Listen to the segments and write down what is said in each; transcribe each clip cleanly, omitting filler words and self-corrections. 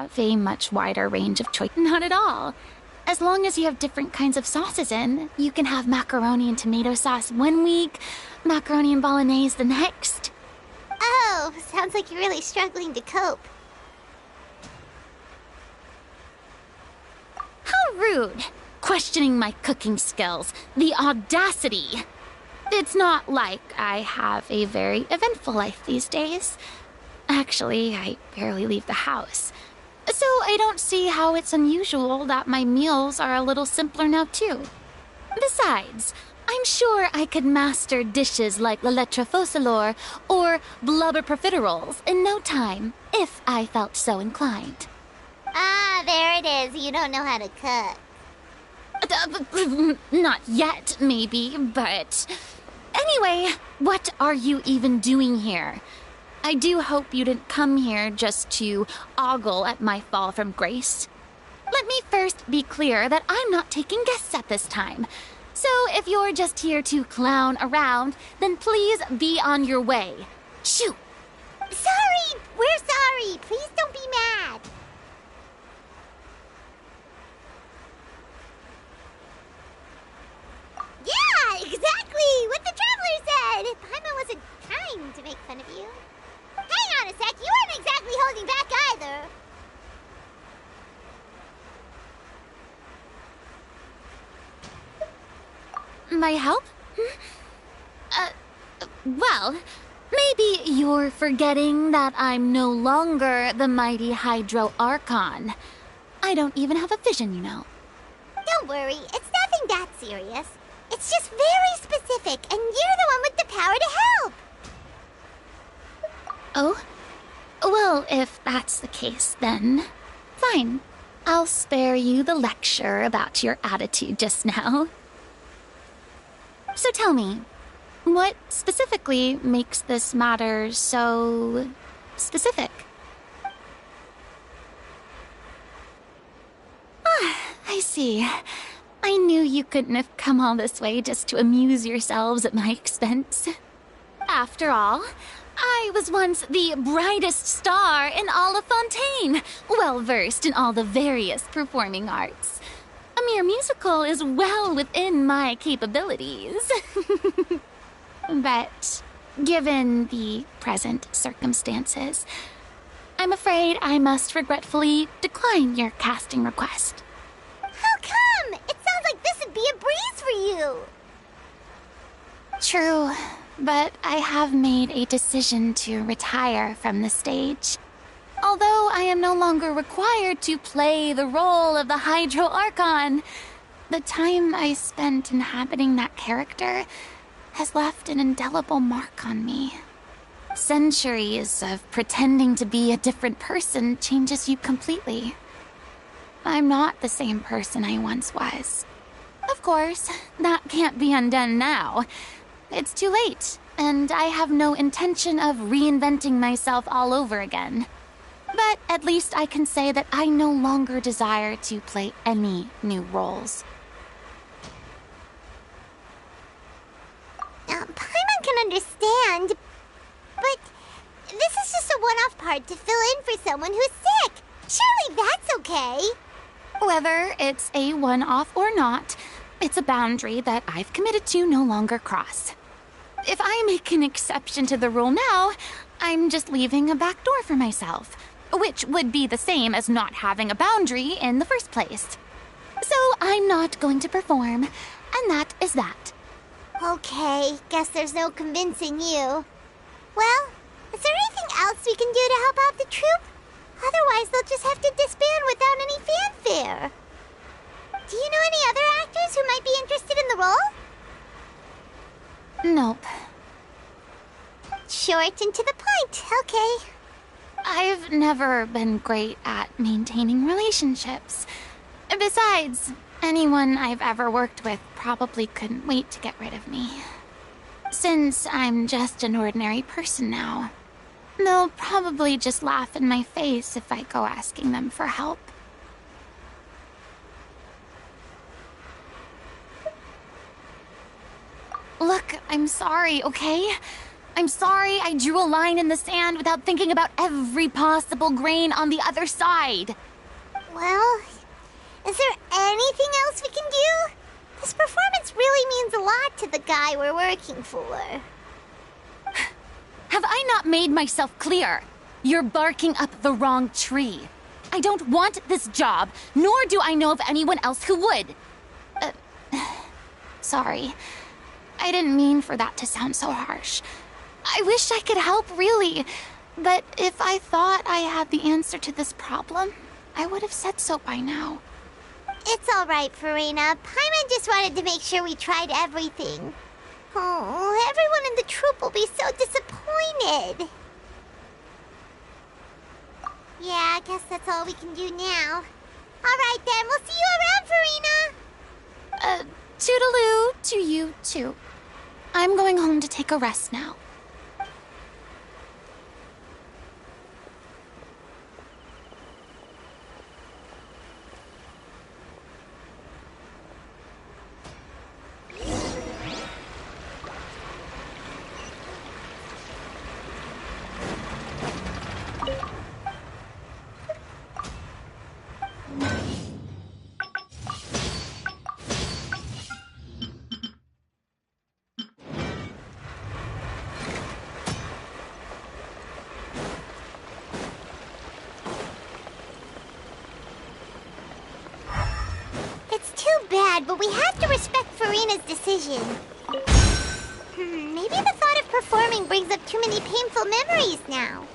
have a much wider range of choice. Not at all. As long as you have different kinds of sauces in, you can have macaroni and tomato sauce one week, macaroni and bolognese the next. Oh, sounds like you're really struggling to cope. How rude! Questioning my cooking skills. The audacity! It's not like I have a very eventful life these days. Actually, I barely leave the house. So I don't see how it's unusual that my meals are a little simpler now, too. Besides, I'm sure I could master dishes like la lettre focilor or blubber profiteroles in no time, if I felt so inclined. Ah, there it is. You don't know how to cook. Not yet, maybe, but... Anyway, what are you even doing here? I do hope you didn't come here just to ogle at my fall from grace. Let me first be clear that I'm not taking guests at this time. So if you're just here to clown around, then please be on your way. Shoo! Sorry! We're sorry! Please don't be mad! Yeah, exactly! What the traveler said! Paimon wasn't trying to make fun of you. Hang on a sec, you weren't exactly holding back either. My help? Well, maybe you're forgetting that I'm no longer the mighty Hydro Archon. I don't even have a vision, you know. Don't worry, it's nothing that serious. It's just very specific, and you're the one with the power to help. Oh? Well, if that's the case, then fine. I'll spare you the lecture about your attitude just now. So tell me, what specifically makes this matter so specific? Ah, I see. I knew you couldn't have come all this way just to amuse yourselves at my expense. After all, I was once the brightest star in all of Fontaine, well-versed in all the various performing arts. A mere musical is well within my capabilities. But given the present circumstances, I'm afraid I must regretfully decline your casting request. How come? It sounds like this would be a breeze for you. True, but I have made a decision to retire from the stage. Although I am no longer required to play the role of the Hydro Archon, the time I spent inhabiting that character has left an indelible mark on me. Centuries of pretending to be a different person changes you completely. I'm not the same person I once was. Of course, that can't be undone now. It's too late, and I have no intention of reinventing myself all over again. But at least I can say that I no longer desire to play any new roles. Paimon can understand, but this is just a one-off part to fill in for someone who's sick. Surely that's okay. Whether it's a one-off or not, it's a boundary that I've committed to no longer cross. If I make an exception to the rule now, I'm just leaving a back door for myself, which would be the same as not having a boundary in the first place. So I'm not going to perform, and that is that. Okay, guess there's no convincing you. Well, is there anything else we can do to help out the troupe? Otherwise, they'll just have to disband without any fanfare. Do you know any other actors who might be interested in the role? Nope. Short and to the point, okay. I've never been great at maintaining relationships. Besides, anyone I've ever worked with probably couldn't wait to get rid of me. Since I'm just an ordinary person now, they'll probably just laugh in my face if I go asking them for help. Look, I'm sorry, okay? I'm sorry I drew a line in the sand without thinking about every possible grain on the other side. Well, is there anything else we can do? This performance really means a lot to the guy we're working for. Have I not made myself clear? You're barking up the wrong tree. I don't want this job, nor do I know of anyone else who would. Sorry. I didn't mean for that to sound so harsh. I wish I could help, really. But if I thought I had the answer to this problem, I would have said so by now. It's all right, Farina. Paimon just wanted to make sure we tried everything. Oh, everyone in the troupe will be so disappointed. Yeah, I guess that's all we can do now. All right, then. We'll see you around, Farina. Toodaloo to you, too. I'm going home to take a rest now. It's too bad, but we have to respect Farina's decision. Maybe the thought of performing brings up too many painful memories now.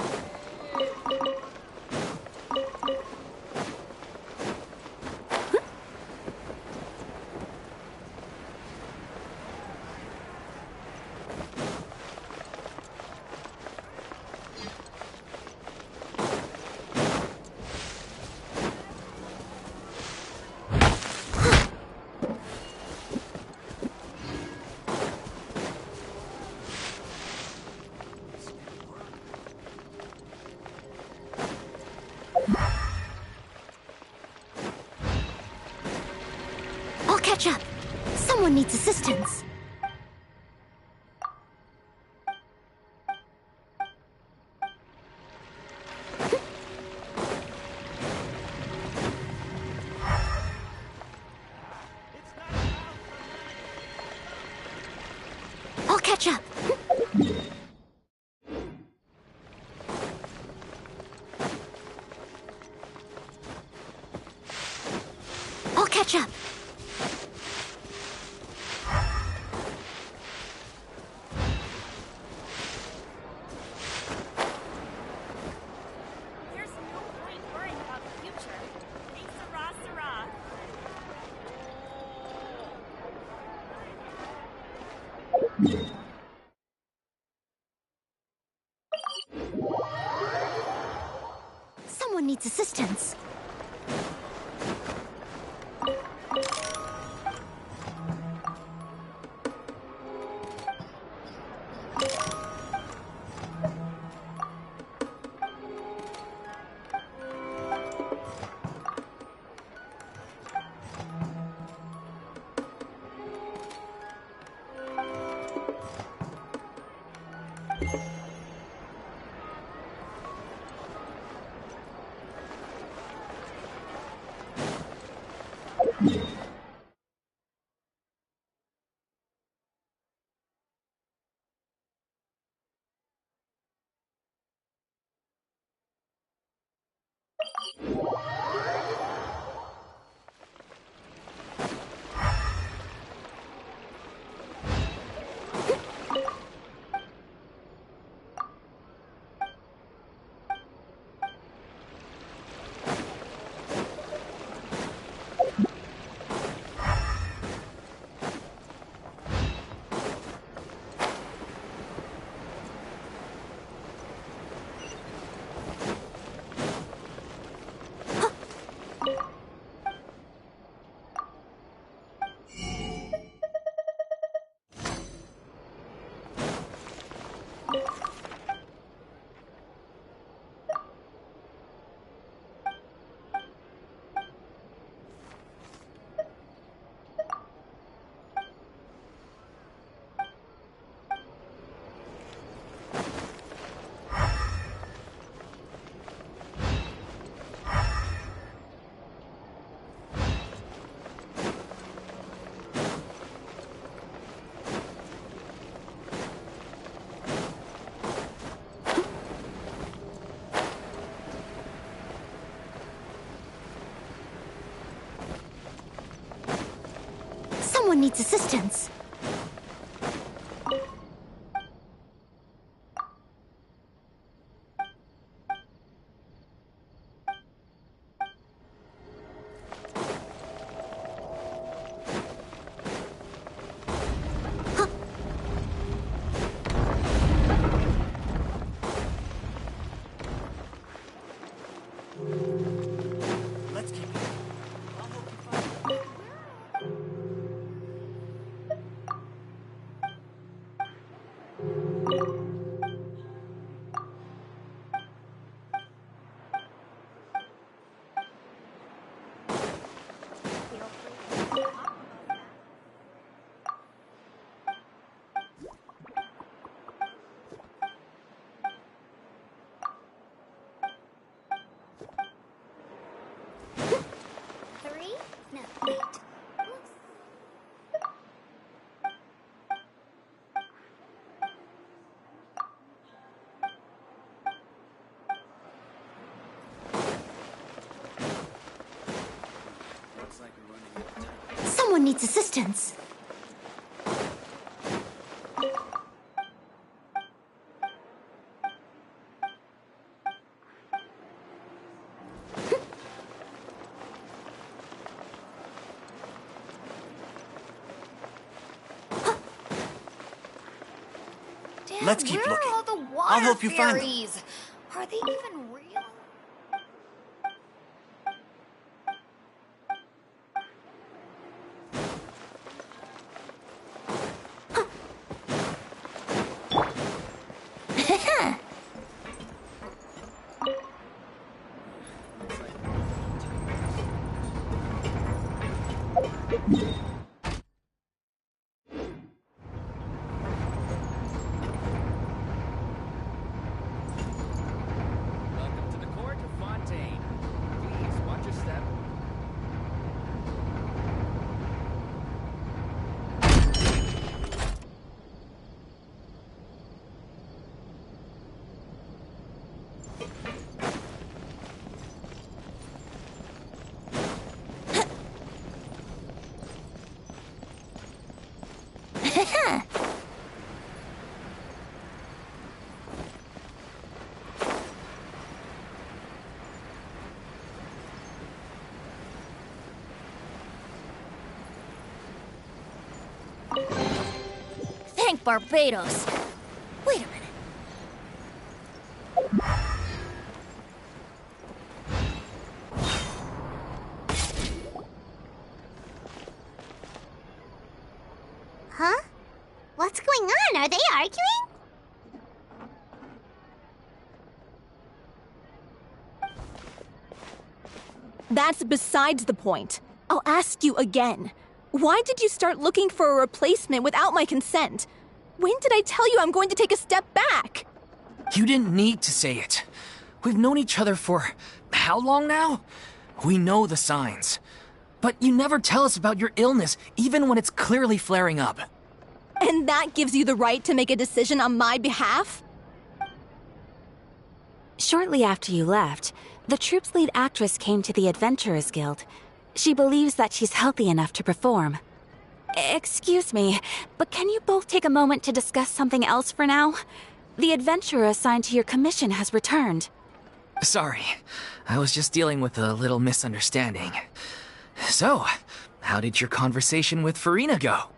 I'll catch up. Someone needs assistance. I'll catch up. I'll catch up. There's no point worrying about the future. Hey, Sarah, Sarah. Someone needs assistance. Someone needs assistance. Let's keep it. I'll help you find it. Feel free to talk about that. Three? No, wait. Oops. Looks like we're running out of time. Someone needs assistance. Dad, Let's keep where looking. are all the water I'll help you find them. fairies? Are they even real? Welcome to the court of Fontaine. Please watch your step. Thank Barbados. Wait a minute. Huh? What's going on? Are they arguing? That's besides the point. I'll ask you again. Why did you start looking for a replacement without my consent? When did I tell you I'm going to take a step back? You didn't need to say it. We've known each other for how long now? We know the signs. But you never tell us about your illness, even when it's clearly flaring up. And that gives you the right to make a decision on my behalf? Shortly after you left, the troupe's lead actress came to the Adventurers Guild. She believes that she's healthy enough to perform. Excuse me, but can you both take a moment to discuss something else for now? The adventurer assigned to your commission has returned. Sorry, I was just dealing with a little misunderstanding. So, how did your conversation with Farina go?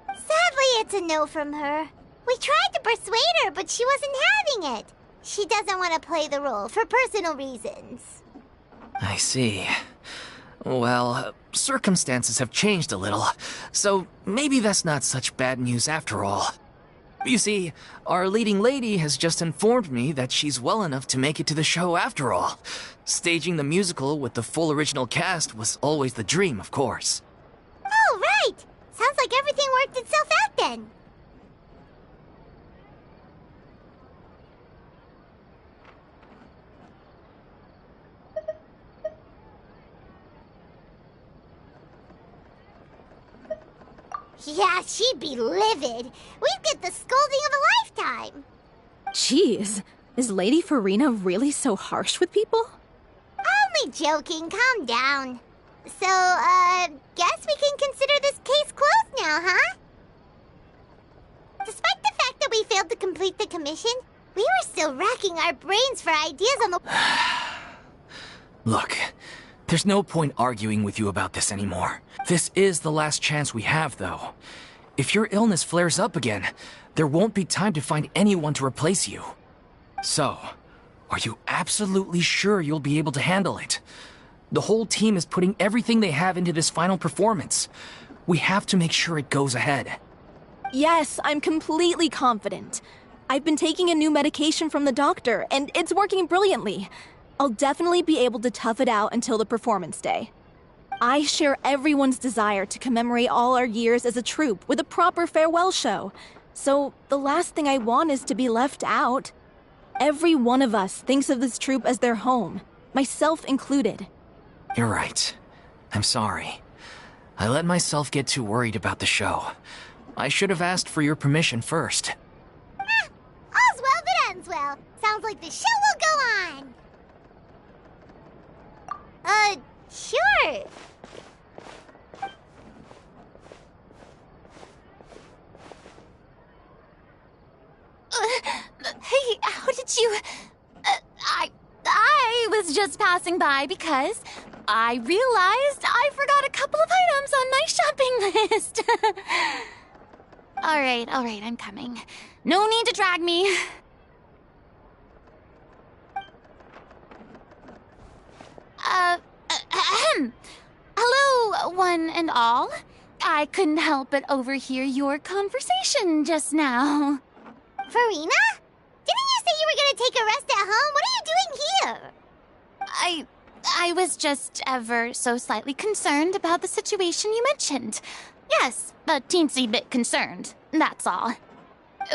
Sadly, it's a no from her. We tried to persuade her, but she wasn't having it. She doesn't want to play the role for personal reasons. I see. Well, circumstances have changed a little, so maybe that's not such bad news after all. You see, our leading lady has just informed me that she's well enough to make it to the show after all. Staging the musical with the full original cast was always the dream, of course. Oh, right! Sounds like everything worked itself out then. Yeah, she'd be livid. We'd get the scolding of a lifetime. Jeez, is Lady Farina really so harsh with people? Only joking, calm down. So, guess we can consider this case closed now, huh? Despite the fact that we failed to complete the commission, we were still racking our brains for ideas on the... Look, there's no point arguing with you about this anymore. This is the last chance we have, though. If your illness flares up again, there won't be time to find anyone to replace you. So, are you absolutely sure you'll be able to handle it? The whole team is putting everything they have into this final performance. We have to make sure it goes ahead. Yes, I'm completely confident. I've been taking a new medication from the doctor, and it's working brilliantly. I'll definitely be able to tough it out until the performance day. I share everyone's desire to commemorate all our years as a troupe with a proper farewell show. So the last thing I want is to be left out. Every one of us thinks of this troupe as their home, myself included. You're right. I'm sorry. I let myself get too worried about the show. I should have asked for your permission first. All's well that ends well. Sounds like the show will go on. Sure. Hey, how did you... I was just passing by because I realized I forgot a couple of items on my shopping list. All right, I'm coming. No need to drag me. Hello, one and all. I couldn't help but overhear your conversation just now. Farina? Didn't you say you were gonna take a rest at home? What are you doing here? I was just ever so slightly concerned about the situation you mentioned. Yes, a teensy bit concerned, that's all.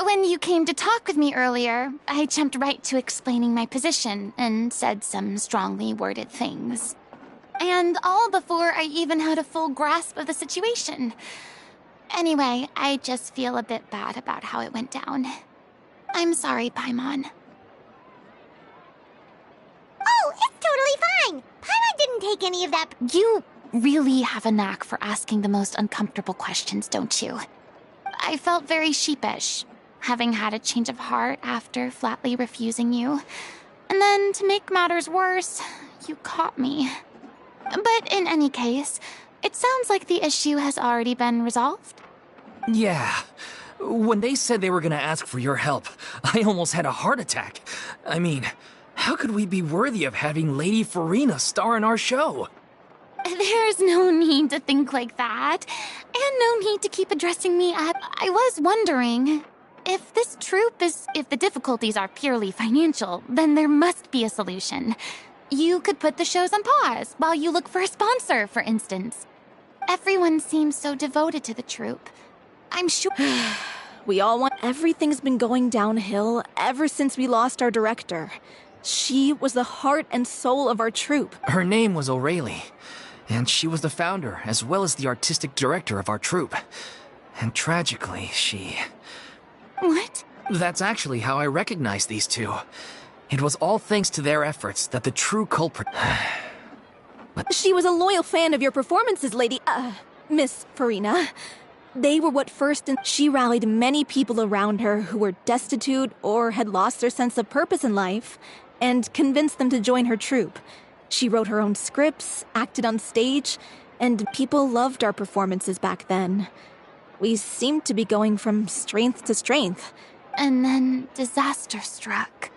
When you came to talk with me earlier, I jumped right to explaining my position and said some strongly worded things. And all before I even had a full grasp of the situation. Anyway, I just feel a bit bad about how it went down. I'm sorry, Paimon. Oh, it's totally fine. Paimon didn't take any of that. You really have a knack for asking the most uncomfortable questions, don't you? I felt very sheepish, having had a change of heart after flatly refusing you. And then, to make matters worse, you caught me. But in any case, it sounds like the issue has already been resolved. Yeah. When they said they were gonna ask for your help, I almost had a heart attack. I mean, how could we be worthy of having Lady Farina star in our show? There's no need to think like that, and no need to keep addressing me up. I was wondering, if the difficulties are purely financial, then there must be a solution. You could put the shows on pause while you look for a sponsor, for instance. Everyone seems so devoted to the troupe. I'm sure... We all want... Everything's been going downhill ever since we lost our director. She was the heart and soul of our troupe. Her name was O'Reilly, and she was the founder as well as the artistic director of our troupe. And tragically, she... What? That's actually how I recognized these two. It was all thanks to their efforts that the true culprit... She was a loyal fan of your performances, Miss Farina. They were what first and she rallied many people around her who were destitute or had lost their sense of purpose in life, and convinced them to join her troupe. She wrote her own scripts, acted on stage, and people loved our performances back then. We seemed to be going from strength to strength. And then disaster struck.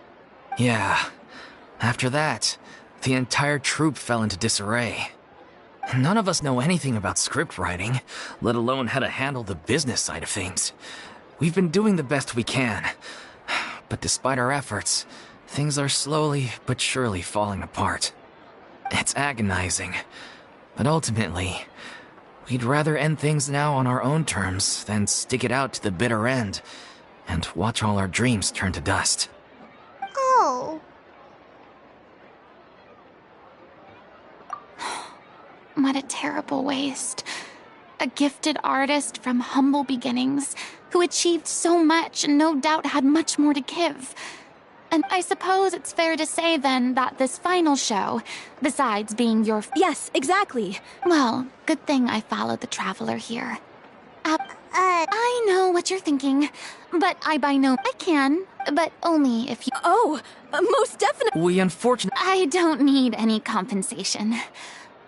Yeah. After that, the entire troupe fell into disarray. None of us know anything about script writing, let alone how to handle the business side of things. We've been doing the best we can. But despite our efforts, things are slowly but surely falling apart. It's agonizing. But ultimately, we'd rather end things now on our own terms than stick it out to the bitter end and watch all our dreams turn to dust. Oh. What a terrible waste. A gifted artist from humble beginnings who achieved so much and no doubt had much more to give. And I suppose it's fair to say then that this final show, besides being your... Yes, exactly. Well, good thing I followed the traveler here. I know what you're thinking, but I can, but only if you... Oh, most definitely. We unfortunately... I don't need any compensation.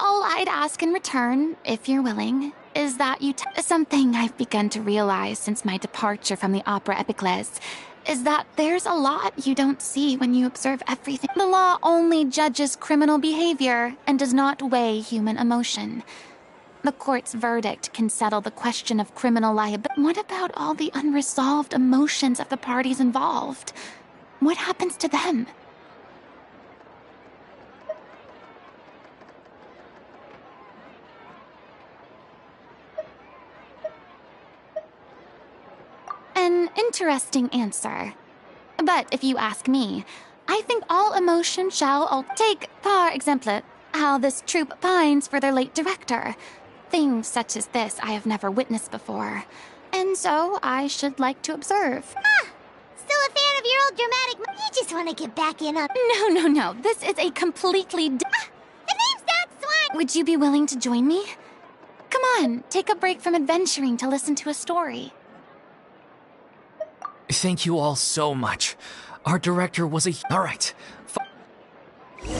All I'd ask in return, if you're willing, is that you something I've begun to realize since my departure from the Opera Epiclese is that there's a lot you don't see when you observe everything. The law only judges criminal behavior and does not weigh human emotion. The court's verdict can settle the question of criminal liability. What about all the unresolved emotions of the parties involved? What happens to them? An interesting answer. But if you ask me, I think all emotion shall take, par exemple, how this troupe pines for their late director. Things such as this I have never witnessed before, and so I should like to observe. Ah! Still a fan of your old dramatic... You just want to get back in on... No. This is a completely... The name's not Swan! Would you be willing to join me? Come on, take a break from adventuring to listen to a story. Thank you all so much. Our director was a... All right. There'll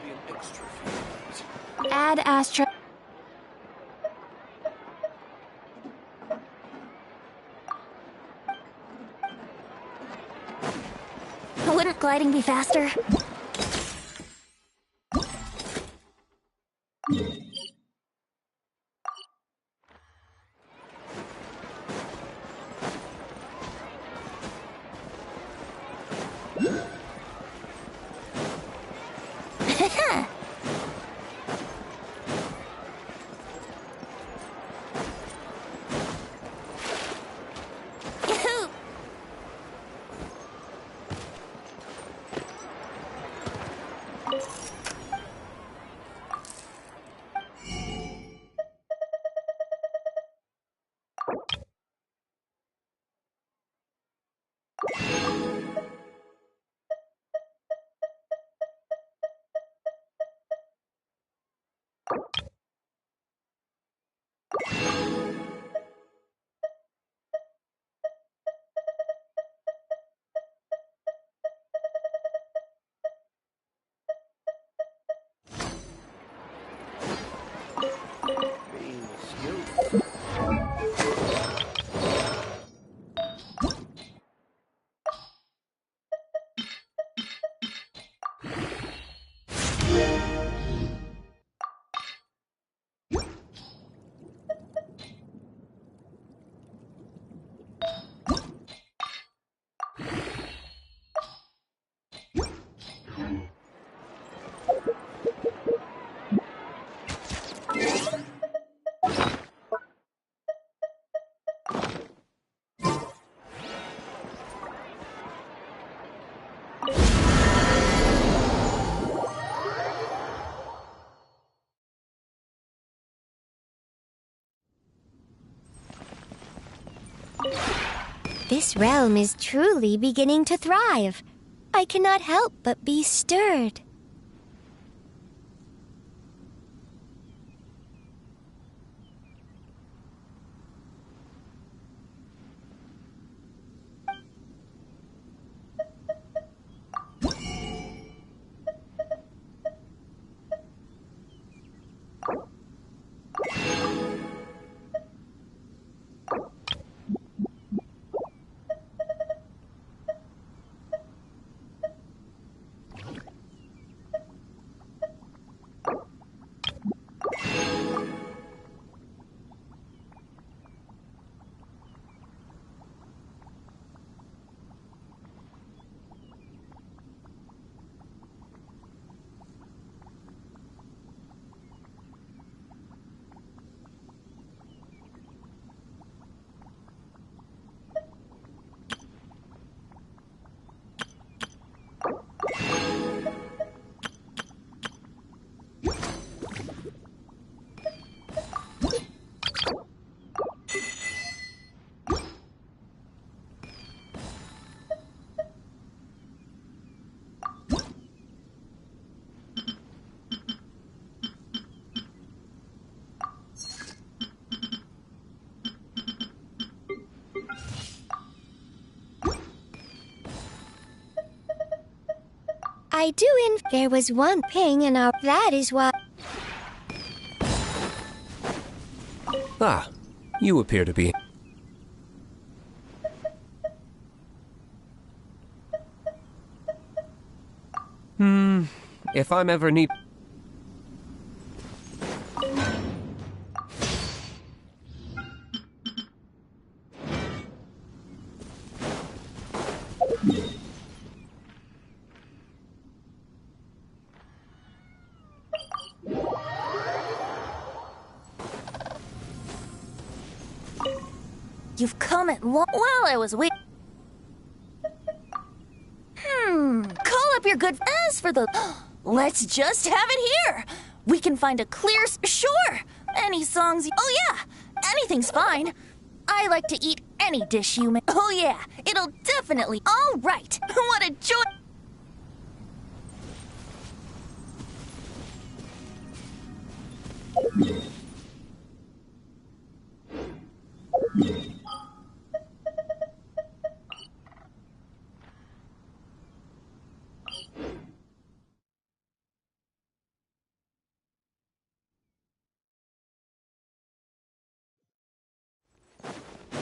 be an extra few minutes. Ad Astra... Wouldn't gliding be faster? Being skilled. This realm is truly beginning to thrive. I cannot help but be stirred. I do there was one ping in our... That is why... Ah, you appear to be... If I'm ever need... You've come at long while I was waiting. Call up your good. As for the, let's just have it here. We can find a clear. Sure. Any songs. Oh yeah. Anything's fine. I like to eat any dish you make. Oh yeah. It'll definitely. All right. What a joy.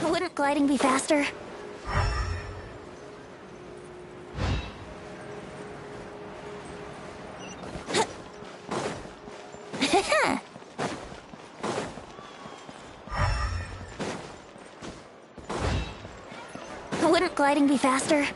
Wouldn't gliding be faster? Wouldn't gliding be faster?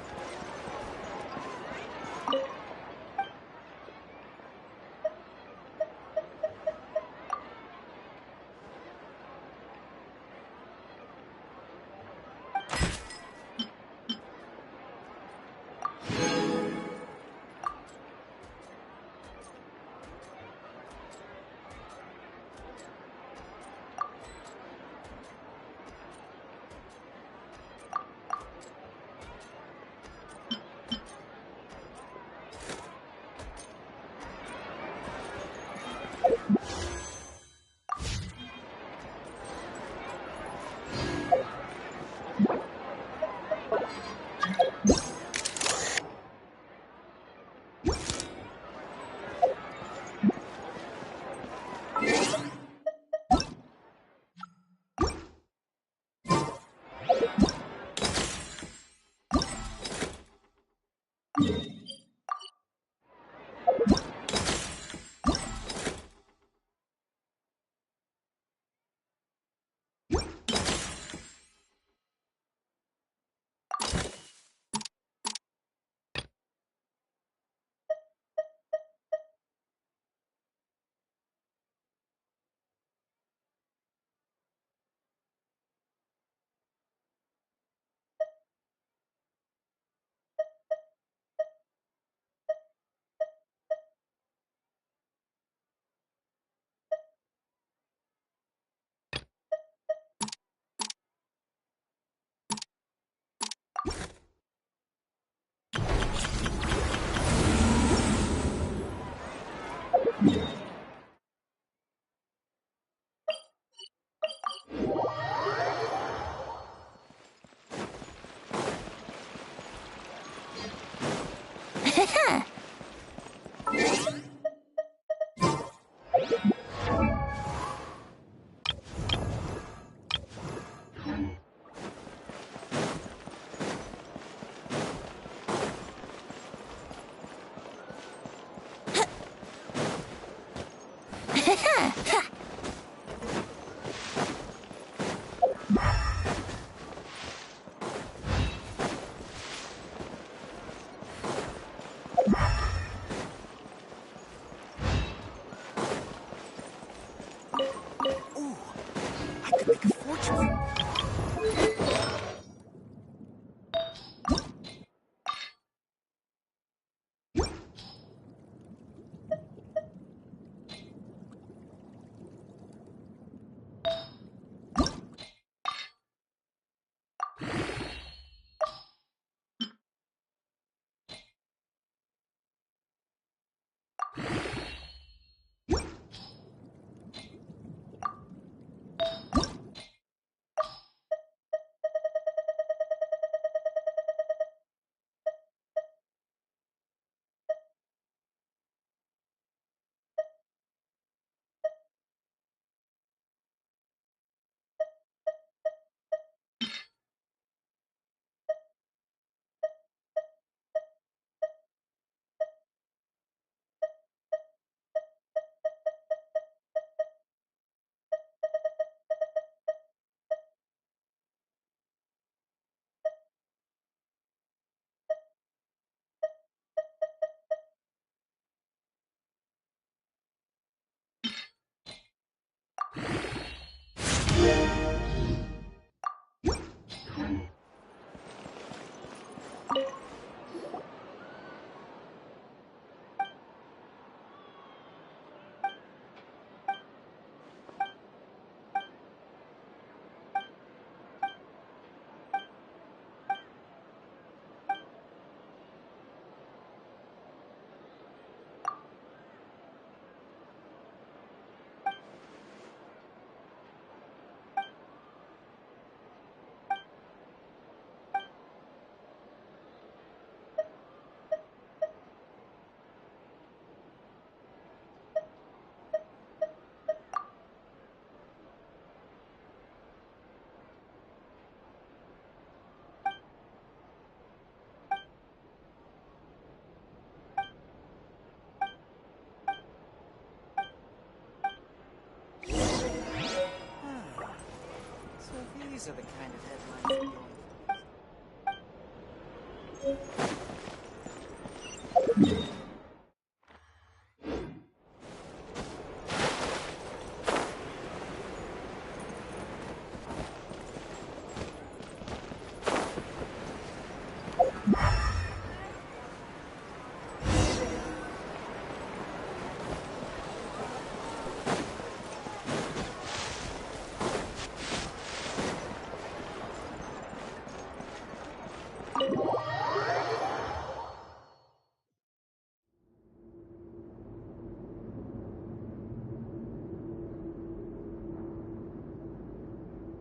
These are the kind of headlines that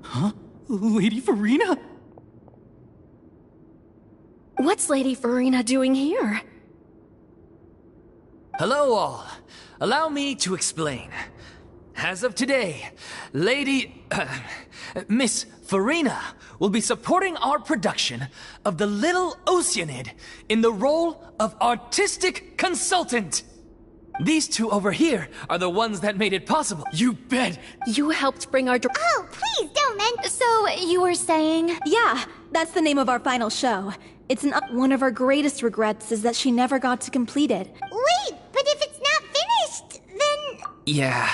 Huh? Lady Farina? What's Lady Farina doing here? Hello, all. Allow me to explain. As of today, Miss Farina will be supporting our production of The Little Oceanid in the role of artistic consultant. These two over here are the ones that made it possible. You bet! You helped bring our... Oh, please don't mention. So, you were saying? Yeah, that's the name of our final show. It's one of our greatest regrets is that she never got to complete it. Wait, but if it's not finished, then. Yeah,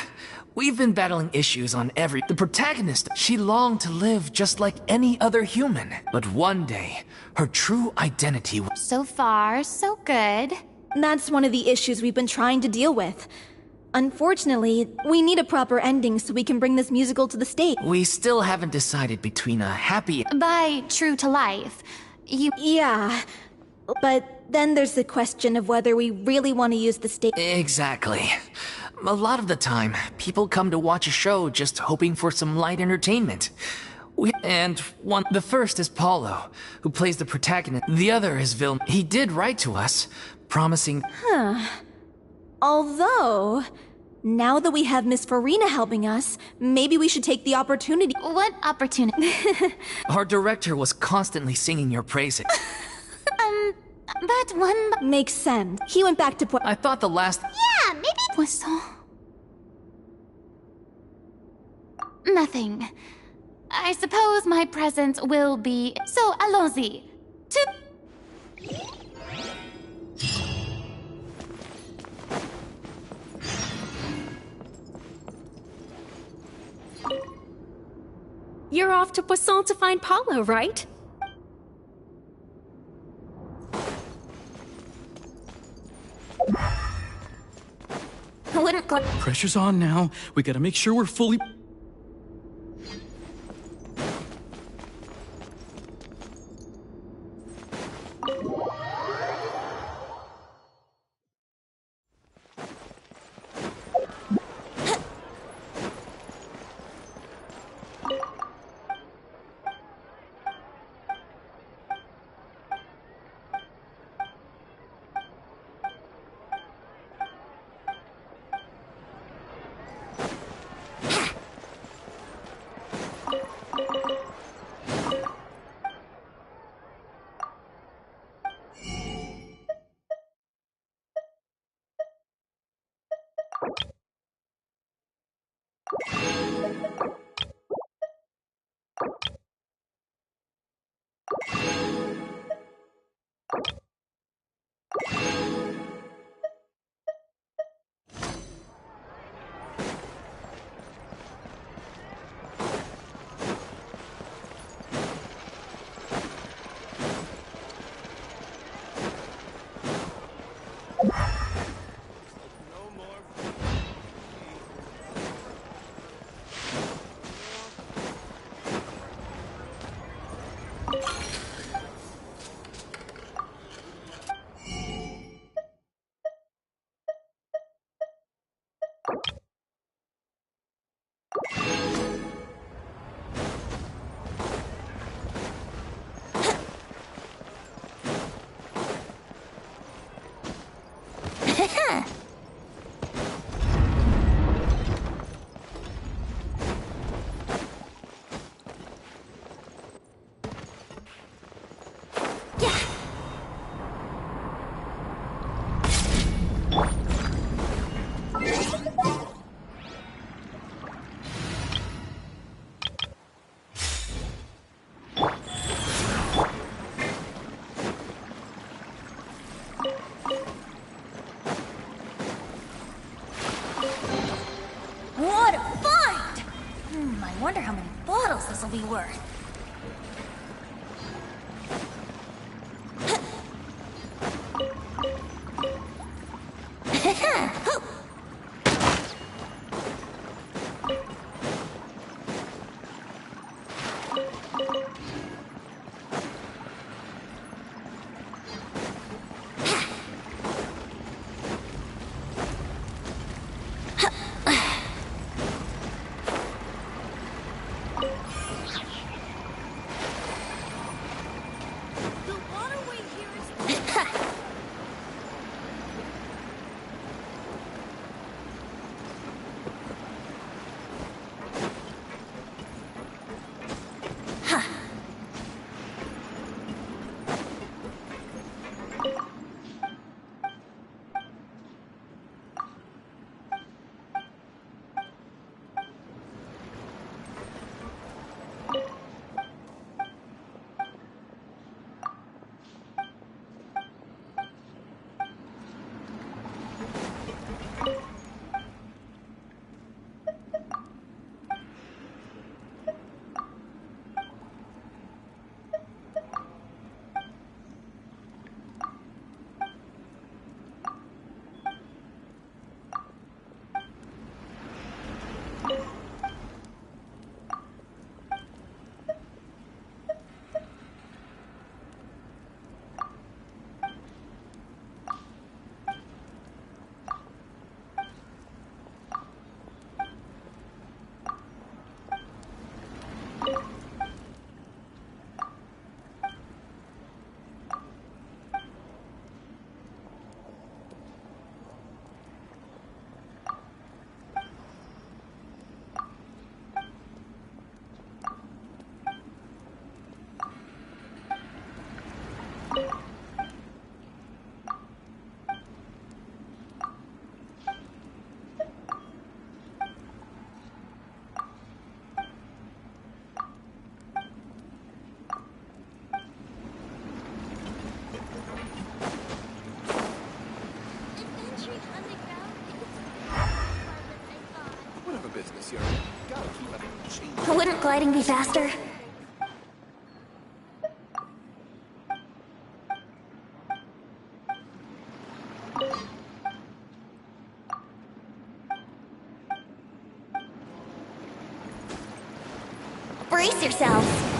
we've been battling issues on The protagonist, she longed to live just like any other human. But one day, her true identity was... So far, so good. That's one of the issues we've been trying to deal with. Unfortunately, we need a proper ending so we can bring this musical to the stage. We still haven't decided between a happy... By true to life. Yeah, but then there's the question of whether we really want to use the stage. Exactly. A lot of the time, people come to watch a show just hoping for some light entertainment. The first is Paulo, who plays the protagonist. The other is Vil. He did write to us, promising... Although, now that we have Miss Farina helping us, maybe we should take the opportunity. What opportunity? Our director was constantly singing your praises. But one... Makes sense. He went back to I thought the last... Yeah, maybe. Poisson. Nothing. I suppose my presence will be... So, allons-y. You're off to Poisson to find Paulo, right? Pressure's on now. We gotta make sure we're fully... wonder how many bottles this will be worth. Wouldn't gliding be faster? Brace yourselves!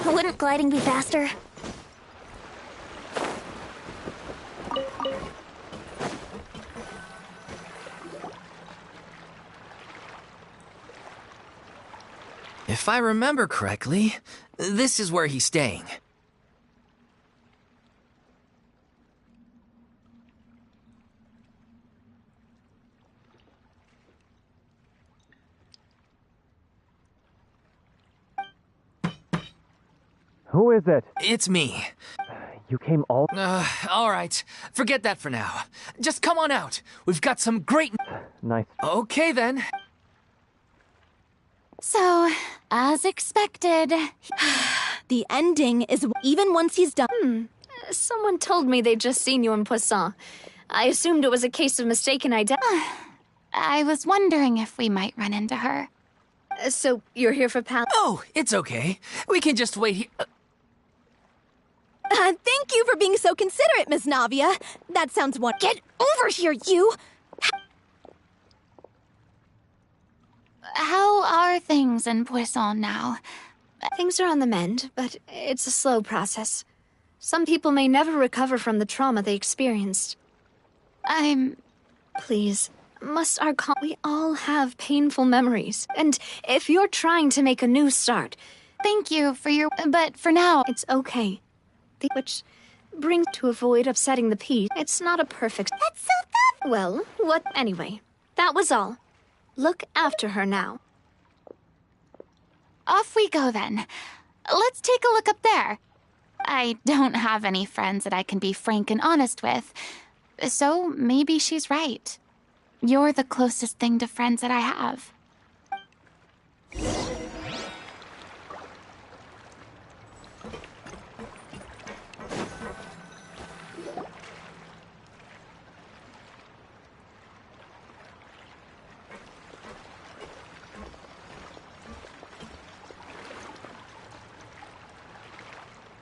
Wouldn't gliding be faster? If I remember correctly, this is where he's staying. Who is it? It's me. You came all... All right. Forget that for now. Just come on out. We've got some great... Nice. Okay, then. So, as expected. The ending is even once he's done. Someone told me they'd just seen you in Poisson. I assumed it was a case of mistaken identity. I was wondering if we might run into her. So, you're here for Pal- Oh, it's okay. We can just wait here. Thank you for being so considerate, Miss Navia. That sounds Get over here, you! How are things in Poisson now? Things are on the mend, but it's a slow process. Some people may never recover from the trauma they experienced. Please, must our we all have painful memories, and if you're trying to make a new start... Thank you for your... but for now... It's okay. Which brings to avoid upsetting the peace. It's not a perfect... That's so thoughtful! Well, what... Anyway, that was all. Look after her now. Off we go then. Let's take a look up there. I don't have any friends that I can be frank and honest with, so maybe she's right. You're the closest thing to friends that I have.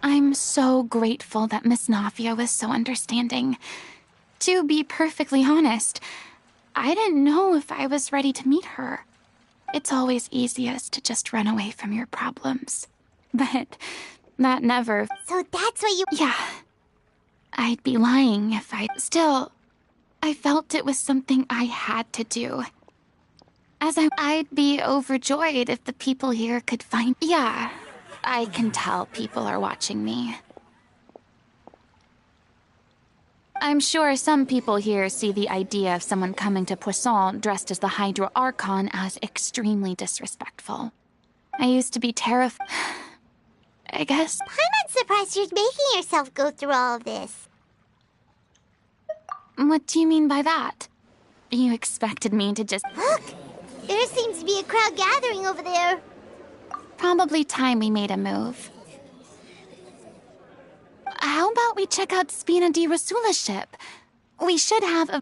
I'm so grateful that Miss Nafia was so understanding. To be perfectly honest, I didn't know if I was ready to meet her. It's always easiest to just run away from your problems. But that never... So that's what you... Yeah. I'd be lying if I... Still, I felt it was something I had to do. I'd be overjoyed if the people here could find... Yeah, I can tell people are watching me. I'm sure some people here see the idea of someone coming to Poisson dressed as the Hydro Archon as extremely disrespectful. I used to be terrified. I guess... I'm not surprised you're making yourself go through all of this. What do you mean by that? You expected me to just... Look! There seems to be a crowd gathering over there. Probably time we made a move. How about we check out Spina di Rasula's ship? We should have a...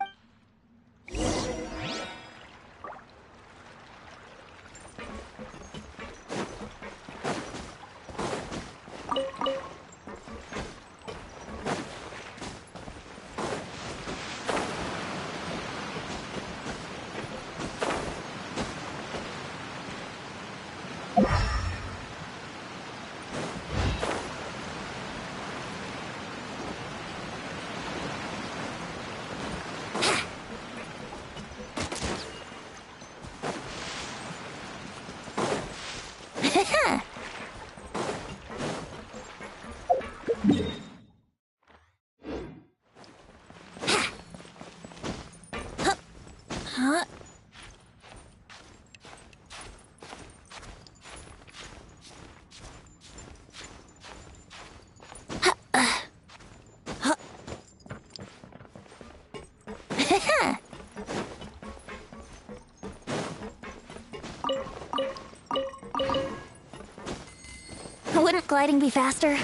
Wouldn't gliding be faster?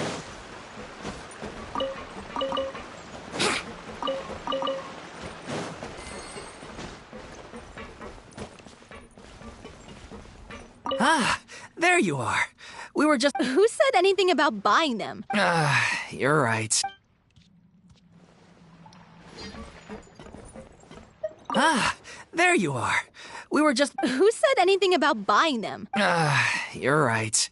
Ah, there you are. We were just... Who said anything about buying them? You're right. Ah, there you are. We were just... Who said anything about buying them? You're right.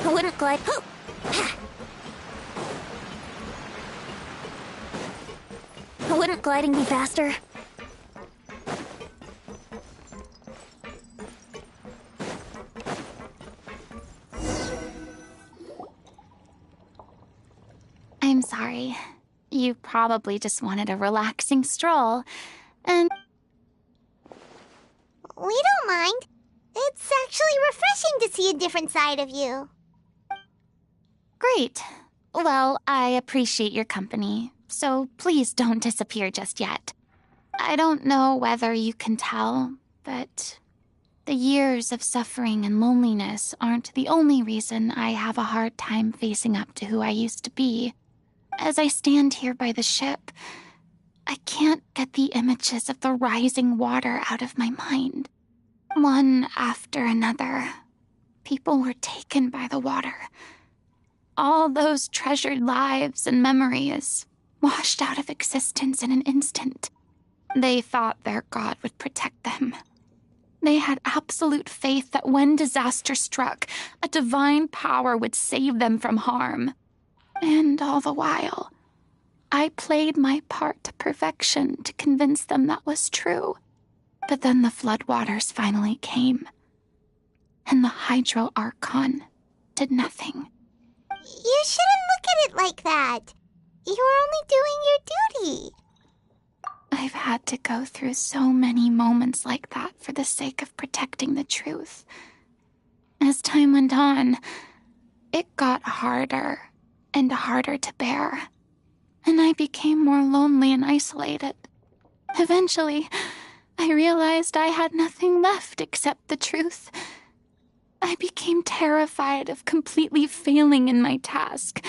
Wouldn't glide... Wouldn't gliding be faster? I'm sorry. You probably just wanted a relaxing stroll, and... We don't mind. It's actually refreshing to see a different side of you. Great. Well, I appreciate your company, so please don't disappear just yet. I don't know whether you can tell, but the years of suffering and loneliness aren't the only reason I have a hard time facing up to who I used to be. As I stand here by the ship, I can't get the images of the rising water out of my mind. One after another, people were taken by the water. All those treasured lives and memories washed out of existence in an instant. They thought their god would protect them. They had absolute faith that when disaster struck, a divine power would save them from harm. And all the while, I played my part to perfection to convince them that was true. But then the floodwaters finally came, and the Hydro Archon did nothing. You shouldn't look at it like that. You were only doing your duty. I've had to go through so many moments like that for the sake of protecting the truth. As time went on, it got harder and harder to bear, and I became more lonely and isolated. Eventually, I realized I had nothing left except the truth. I became terrified of completely failing in my task,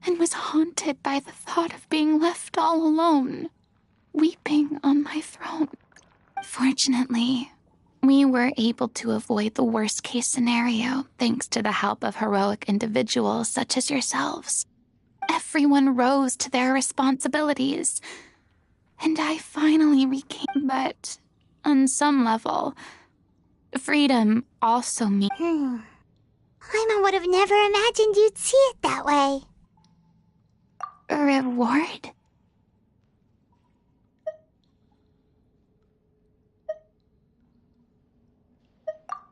and was haunted by the thought of being left all alone, weeping on my throne. Fortunately, we were able to avoid the worst-case scenario thanks to the help of heroic individuals such as yourselves. Everyone rose to their responsibilities, and I finally regained, but on some level, freedom also means... Paimon would have never imagined you'd see it that way. A reward?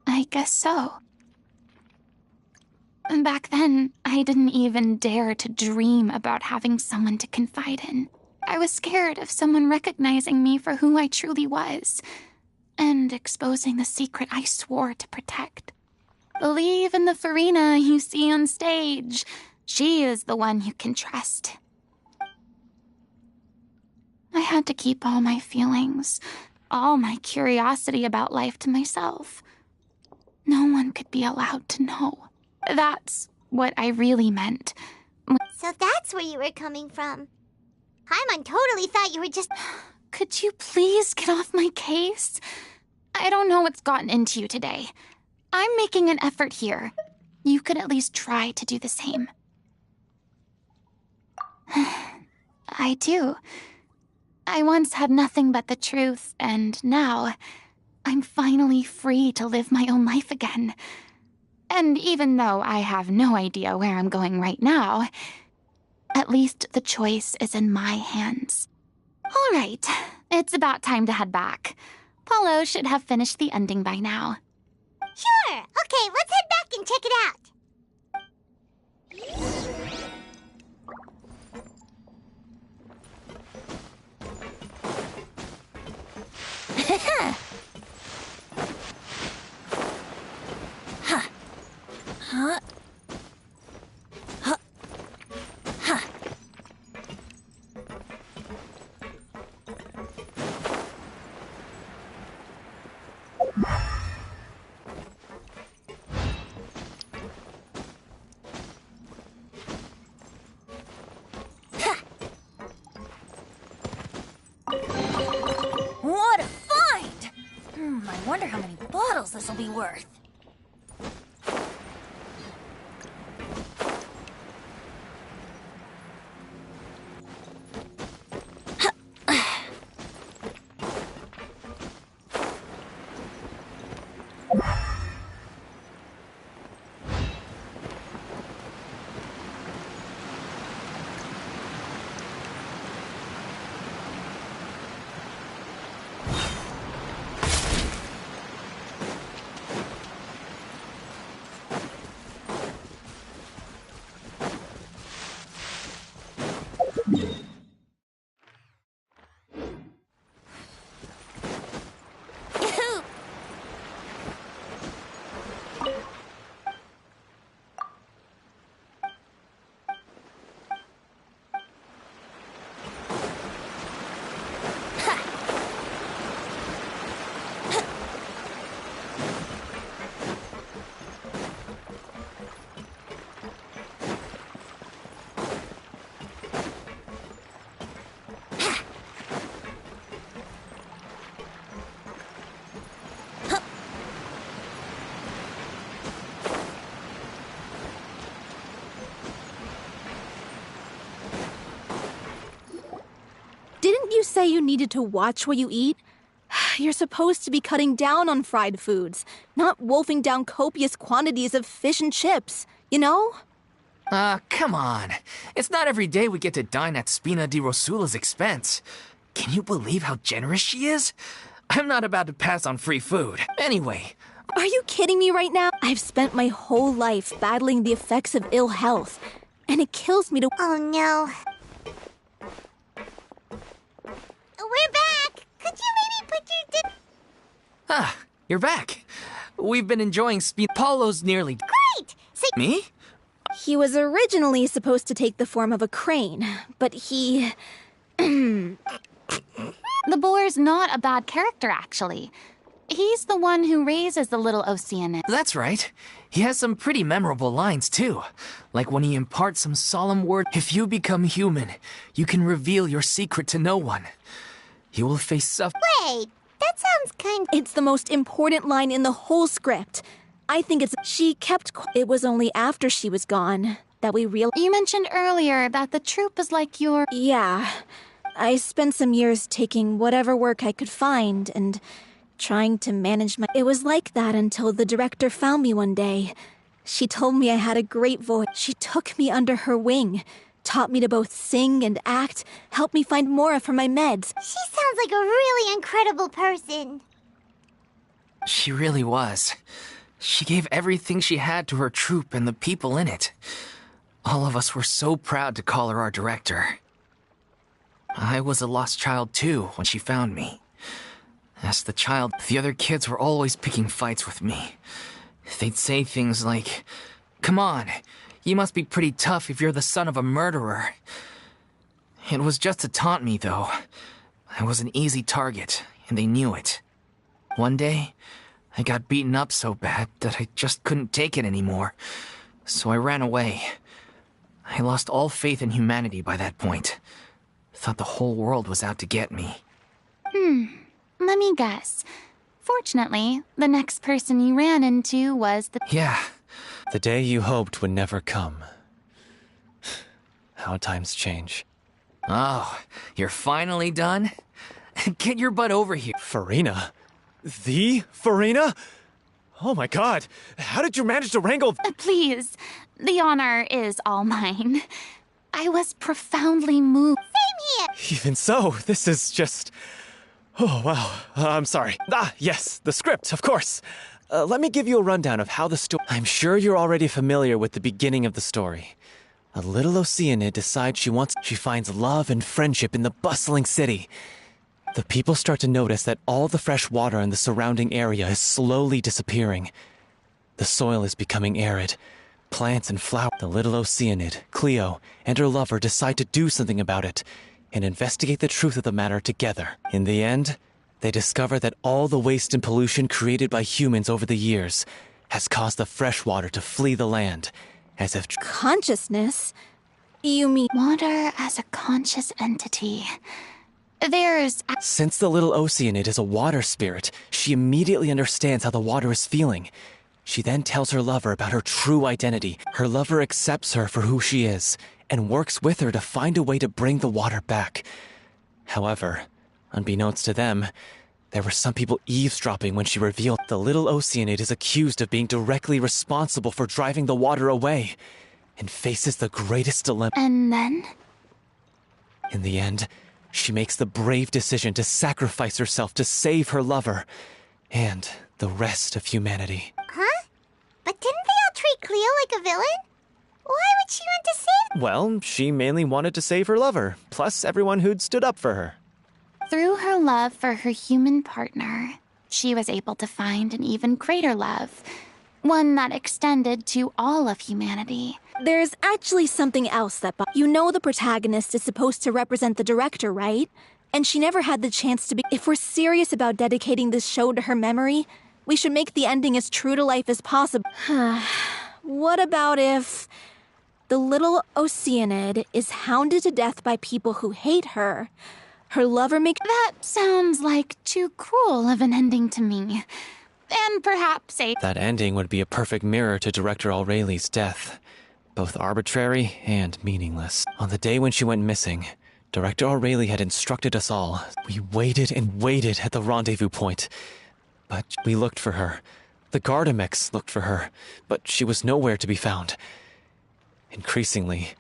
I guess so. Back then, I didn't even dare to dream about having someone to confide in. I was scared of someone recognizing me for who I truly was, and exposing the secret I swore to protect. Believe in the Furina you see on stage. She is the one you can trust. I had to keep all my feelings, all my curiosity about life to myself. No one could be allowed to know. That's what I really meant. So that's where you were coming from. Paimon totally thought you were just... Could you please get off my case? I don't know what's gotten into you today. I'm making an effort here. You could at least try to do the same. I do. I once had nothing but the truth, and now I'm finally free to live my own life again. And even though I have no idea where I'm going right now, at least the choice is in my hands. All right, it's about time to head back. Paulo should have finished the ending by now. Sure! Okay, let's head back and check it out. Huh? Huh? Huh? What a find! I wonder how many bottles this'll be worth. say you needed to watch what you eat? You're supposed to be cutting down on fried foods, not wolfing down copious quantities of fish and chips, you know? Come on. It's not every day we get to dine at Spina di Rosula's expense. Can you believe how generous she is? I'm not about to pass on free food. Anyway. Are you kidding me right now? I've spent my whole life battling the effects of ill health, and it kills me to— Oh no. We're back! Could you maybe put your You're back. We've been enjoying Paulo's nearly— Great! So Me? He was originally supposed to take the form of a crane, but he— The boar's not a bad character, actually. He's the one who raises the little Oceanid. That's right. He has some pretty memorable lines, too. Like when he imparts some solemn word, if you become human, you can reveal your secret to no one. You will face suffering. Wait, that sounds kind of— It's the most important line in the whole script. I think it's— She kept— It was only after she was gone that we realized— You mentioned earlier that the troupe is like your— Yeah. I spent some years taking whatever work I could find and trying to manage my— It was like that until the director found me one day. She told me I had a great voice. She took me under her wing, taught me to both sing and act, helped me find Mora for my meds. She sounds like a really incredible person. She really was. She gave everything she had to her troupe and the people in it. All of us were so proud to call her our director. I was a lost child too when she found me. As the child, the other kids were always picking fights with me. They'd say things like, "Come on, you must be pretty tough if you're the son of a murderer." It was just to taunt me, though. I was an easy target, and they knew it. One day, I got beaten up so bad that I just couldn't take it anymore, so I ran away. I lost all faith in humanity by that point. Thought the whole world was out to get me. Let me guess. Fortunately, the next person you ran into was the— Yeah. The day you hoped would never come. How times change. Oh, you're finally done? Get your butt over here. Farina? The Farina? Oh my god, how did you manage to wrangle— Please, the honor is all mine. I was profoundly moved. Same here! Even so, this is just— Oh, wow. I'm sorry. Yes, the script, of course. Let me give you a rundown of how the story— I'm sure you're already familiar with the beginning of the story. A little Oceanid decides she finds love and friendship in the bustling city. The people start to notice that all the fresh water in the surrounding area is slowly disappearing. The soil is becoming arid. Plants and flowers. The little Oceanid, Cleo, and her lover decide to do something about it and investigate the truth of the matter together. In the end, they discover that all the waste and pollution created by humans over the years has caused the fresh water to flee the land, as if— Consciousness? You mean— Water as a conscious entity. There's— Since the little Oceanid is a water spirit, she immediately understands how the water is feeling. She then tells her lover about her true identity. Her lover accepts her for who she is and works with her to find a way to bring the water back. However, unbeknownst to them, there were some people eavesdropping when she revealed the little Oceanid is accused of being directly responsible for driving the water away and faces the greatest dilemma. And then? In the end, she makes the brave decision to sacrifice herself to save her lover and the rest of humanity. Huh? But didn't they all treat Cleo like a villain? Why would she want to save— Well, she mainly wanted to save her lover, plus everyone who'd stood up for her. Through her love for her human partner, she was able to find an even greater love. One that extended to all of humanity. There's actually something else that— You know the protagonist is supposed to represent the director, right? And she never had the chance to be— If we're serious about dedicating this show to her memory, we should make the ending as true to life as possible. What about if the little Oceanid is hounded to death by people who hate her? Her lover makes— That sounds like too cruel of an ending to me. And perhaps a— That ending would be a perfect mirror to Director Aureli's death. Both arbitrary and meaningless. On the day when she went missing, Director O'Reilly had instructed us all. We waited and waited at the rendezvous point. But we looked for her. The Gardamex looked for her, but she was nowhere to be found. Increasingly,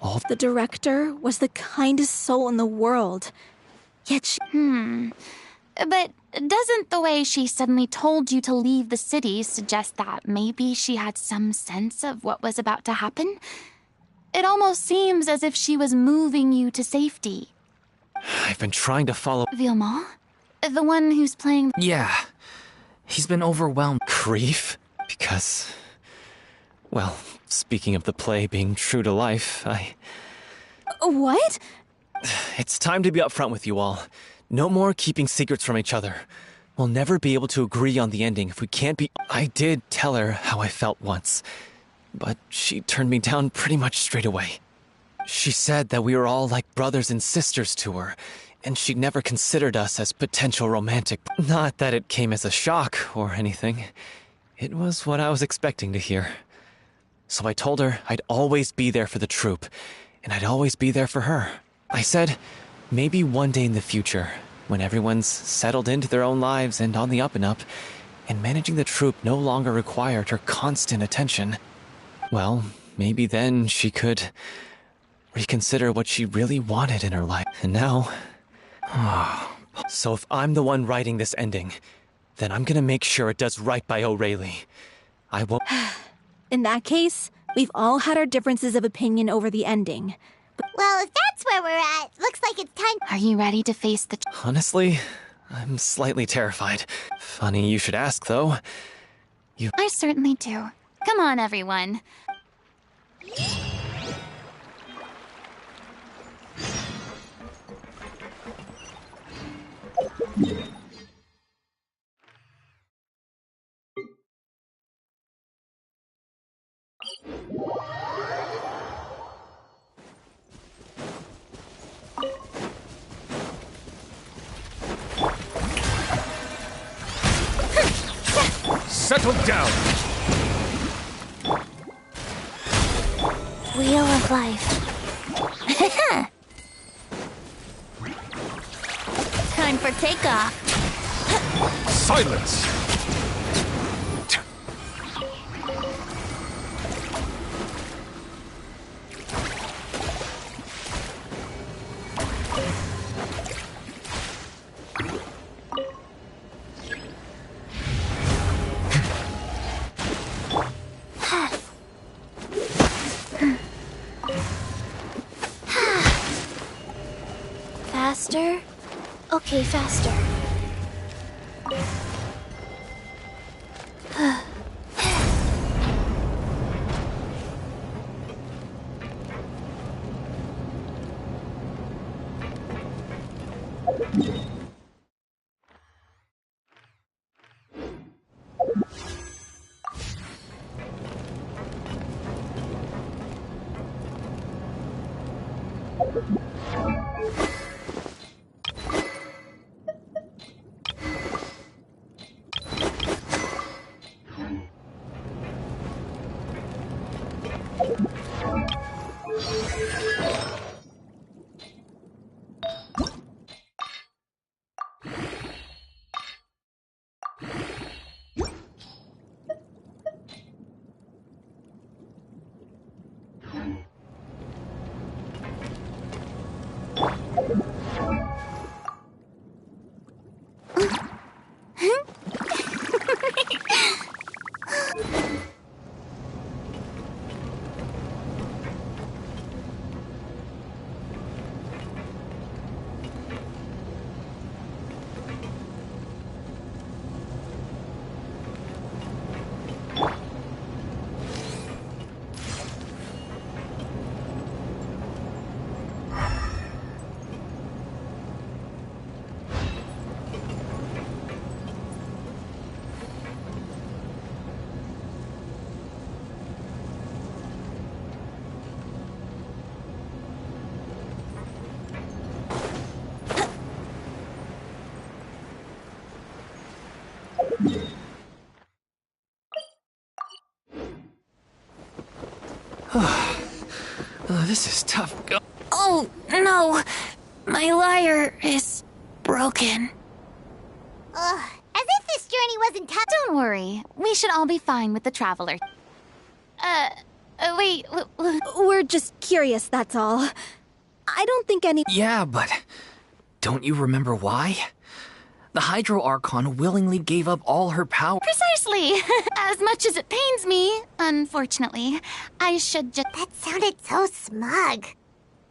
all The director was the kindest soul in the world. Yet she... But doesn't the way she suddenly told you to leave the city suggest that maybe she had some sense of what was about to happen? It almost seems as if she was moving you to safety. I've been trying to follow Vilma? The one who's playing... Yeah. He's been overwhelmed. grief because, well, speaking of the play being true to life, What? It's time to be upfront with you all. No more keeping secrets from each other. We'll never be able to agree on the ending if we can't be... I did tell her how I felt once, but she turned me down pretty much straight away. She said that we were all like brothers and sisters to her, and she'd never considered us as potential romantic. Not that it came as a shock or anything. It was what I was expecting to hear. So I told her I'd always be there for the troupe, and I'd always be there for her. I said, maybe one day in the future, when everyone's settled into their own lives and on the up and up, and managing the troupe no longer required her constant attention, well, maybe then she could reconsider what she really wanted in her life. And now... So if I'm the one writing this ending, then I'm gonna make sure it does right by O'Reilly. I won't... In that case, we've all had our differences of opinion over the ending. Well, if that's where we're at, looks like it's time. Are you ready to face the... Honestly, I'm slightly terrified. Funny you should ask, though. I certainly do. Come on, everyone. Settle down! Wheel of life. Time for takeoff. Silence! Faster? Okay, faster. This is tough. Oh, no! My lyre is broken. Ugh, as if this journey wasn't tough. Don't worry. We should all be fine with the traveler. Wait. We're just curious, that's all. I don't think any. Yeah, but don't you remember why? The Hydro Archon willingly gave up all her power. Precisely. As much as it pains me, unfortunately, I should just. That sounded so smug.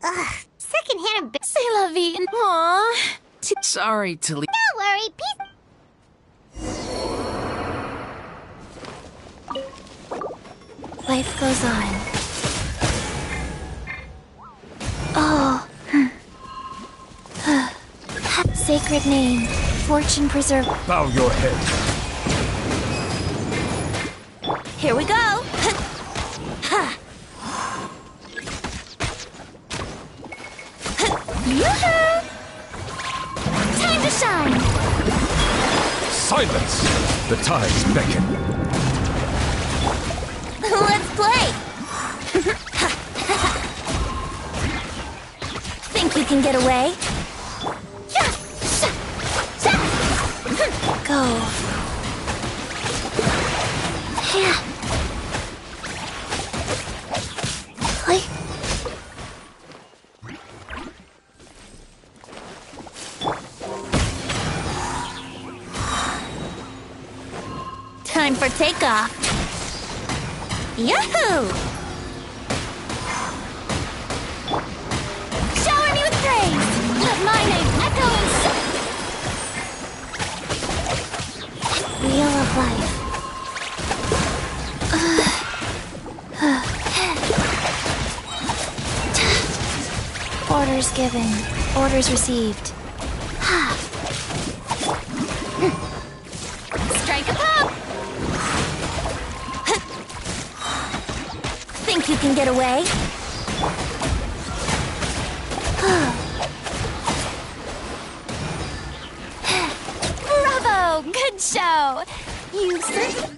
Ugh, secondhand. C'est la vie. Aww. Sorry to leave. Don't worry, Life goes on. Oh. Sacred name, fortune preserve. Bow your head. Here we go. Yoo-hoo! Time to shine. Silence! The tides beckon. Let's play. Think you can get away? Go. Yeah. Play. Time for takeoff. Yahoo! Shower me with praise. Let my name echo in Wheel of life. Orders given. Orders received. Strike a pop! Think you can get away? Bravo! Good show! You certainly...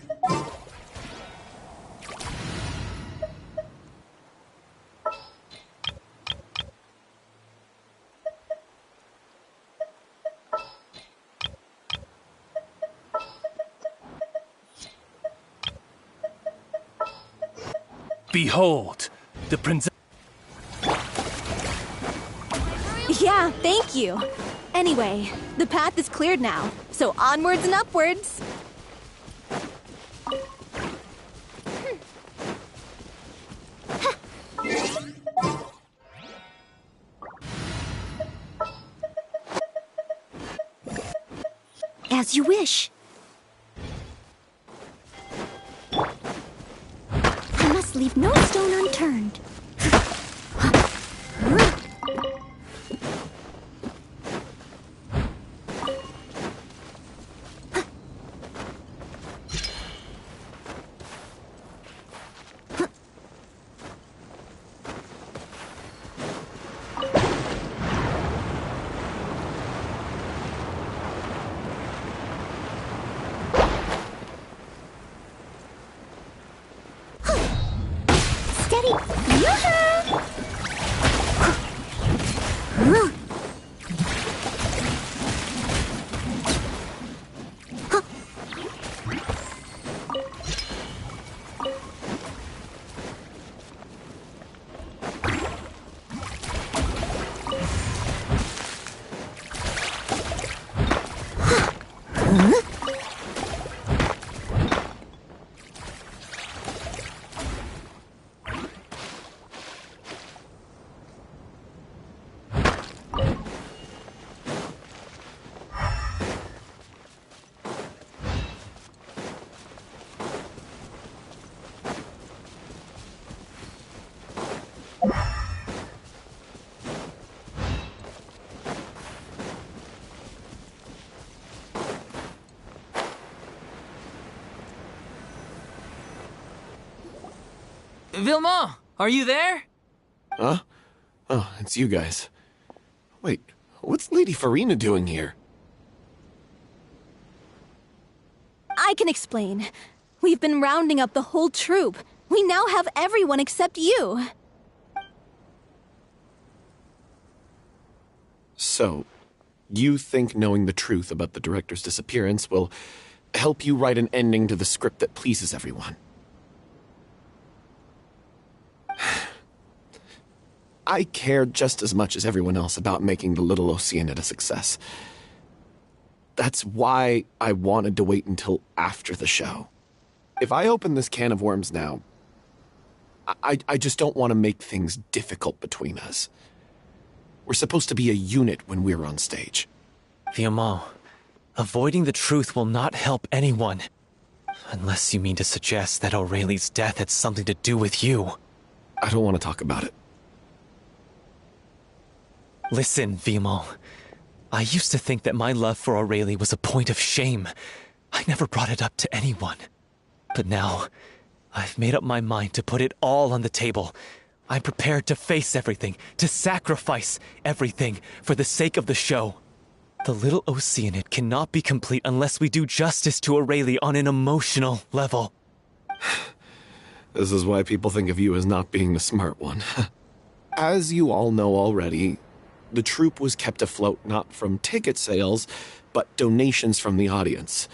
Behold, the princess. Yeah, thank you. Anyway, the path is cleared now, so onwards and upwards. As you wish. I must leave no stone unturned. Steady! Yoo-hoo! Vilma, are you there? Huh? Oh, it's you guys. Wait, what's Lady Farina doing here? I can explain. We've been rounding up the whole troop. We now have everyone except you. So, you think knowing the truth about the director's disappearance will help you write an ending to the script that pleases everyone? I care just as much as everyone else about making the Little Oceanid a success. That's why I wanted to wait until after the show. If I open this can of worms now, I just don't want to make things difficult between us. We're supposed to be a unit when we're on stage. Viamont, avoiding the truth will not help anyone. Unless you mean to suggest that Aurelie's death had something to do with you. I don't want to talk about it. Listen, Viamont. I used to think that my love for Aurelie was a point of shame. I never brought it up to anyone. But now, I've made up my mind to put it all on the table. I'm prepared to face everything, to sacrifice everything for the sake of the show. The Little Oceanid cannot be complete unless we do justice to Aurelie on an emotional level. This is why people think of you as not being the smart one. As you all know already, the troupe was kept afloat not from ticket sales, but donations from the audience.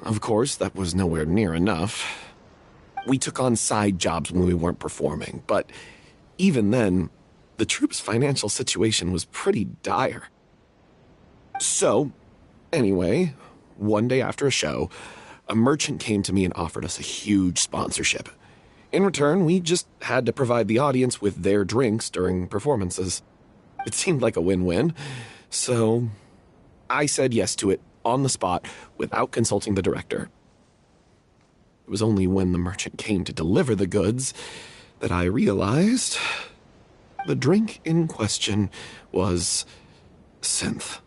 Of course, that was nowhere near enough. We took on side jobs when we weren't performing, but even then, the troupe's financial situation was pretty dire. So, anyway, one day after a show, a merchant came to me and offered us a huge sponsorship. In return, we just had to provide the audience with their drinks during performances. It seemed like a win-win, so I said yes to it on the spot without consulting the director. It was only when the merchant came to deliver the goods that I realized the drink in question was synth.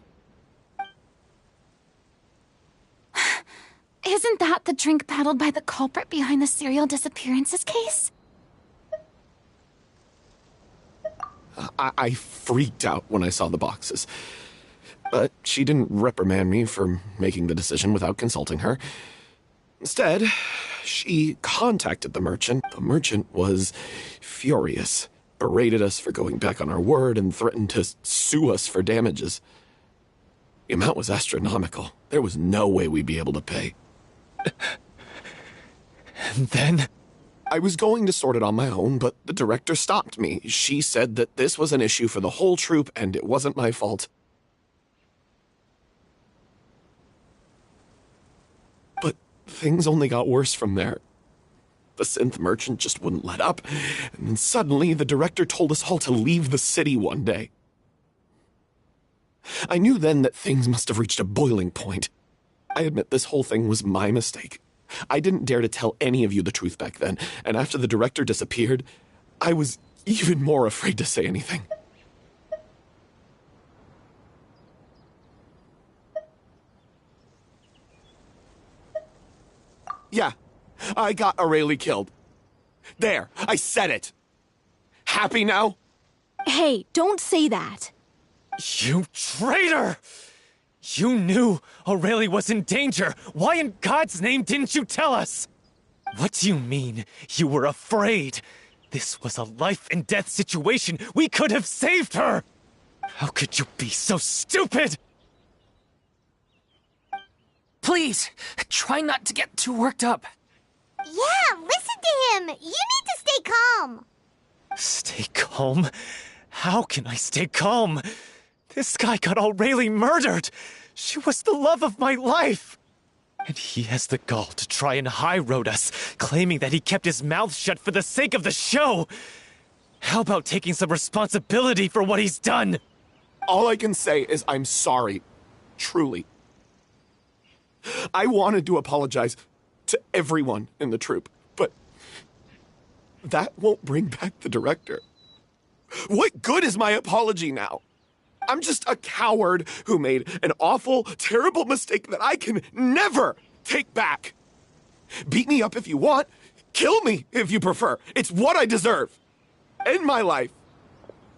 Isn't that the drink peddled by the culprit behind the serial disappearances case? I freaked out when I saw the boxes. But she didn't reprimand me for making the decision without consulting her. Instead, she contacted the merchant. The merchant was furious, berated us for going back on our word, and threatened to sue us for damages. The amount was astronomical. There was no way we'd be able to pay. And then? I was going to sort it on my own, but the director stopped me. She said that this was an issue for the whole troupe, and it wasn't my fault. But things only got worse from there. The synth merchant just wouldn't let up, and then suddenly the director told us all to leave the city one day. I knew then that things must have reached a boiling point. I admit this whole thing was my mistake. I didn't dare to tell any of you the truth back then, and after the director disappeared, I was even more afraid to say anything. Yeah, I got Aurelie killed. There, I said it. Happy now? Hey, don't say that. You traitor! You knew Aurelie was in danger. Why in God's name didn't you tell us? What do you mean, you were afraid? This was a life and death situation. We could have saved her! How could you be so stupid? Please, try not to get too worked up. Yeah, listen to him. You need to stay calm. Stay calm? How can I stay calm? This guy got Aurelie murdered. She was the love of my life. And he has the gall to try and high-road us, claiming that he kept his mouth shut for the sake of the show. How about taking some responsibility for what he's done? All I can say is I'm sorry. Truly. I wanted to apologize to everyone in the troupe, but that won't bring back the director. What good is my apology now? I'm just a coward who made an awful, terrible mistake that I can never take back. Beat me up if you want. Kill me if you prefer. It's what I deserve. End my life.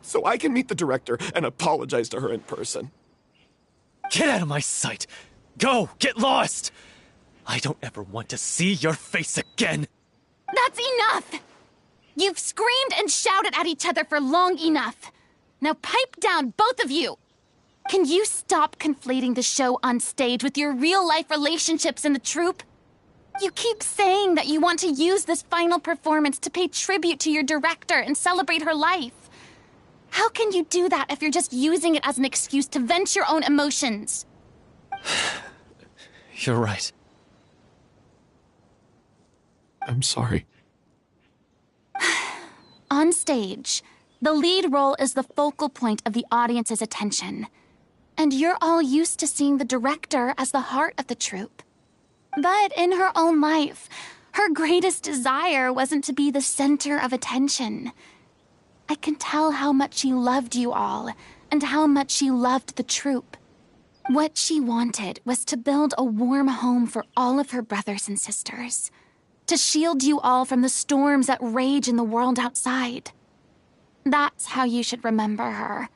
So I can meet the director and apologize to her in person. Get out of my sight. Go, get lost. I don't ever want to see your face again. That's enough! You've screamed and shouted at each other for long enough. Now pipe down, both of you! Can you stop conflating the show on stage with your real-life relationships in the troupe? You keep saying that you want to use this final performance to pay tribute to your director and celebrate her life. How can you do that if you're just using it as an excuse to vent your own emotions? You're right. I'm sorry. On stage, the lead role is the focal point of the audience's attention. And you're all used to seeing the director as the heart of the troupe. But in her own life, her greatest desire wasn't to be the center of attention. I can tell how much she loved you all, and how much she loved the troupe. What she wanted was to build a warm home for all of her brothers and sisters. To shield you all from the storms that rage in the world outside. That's how you should remember her.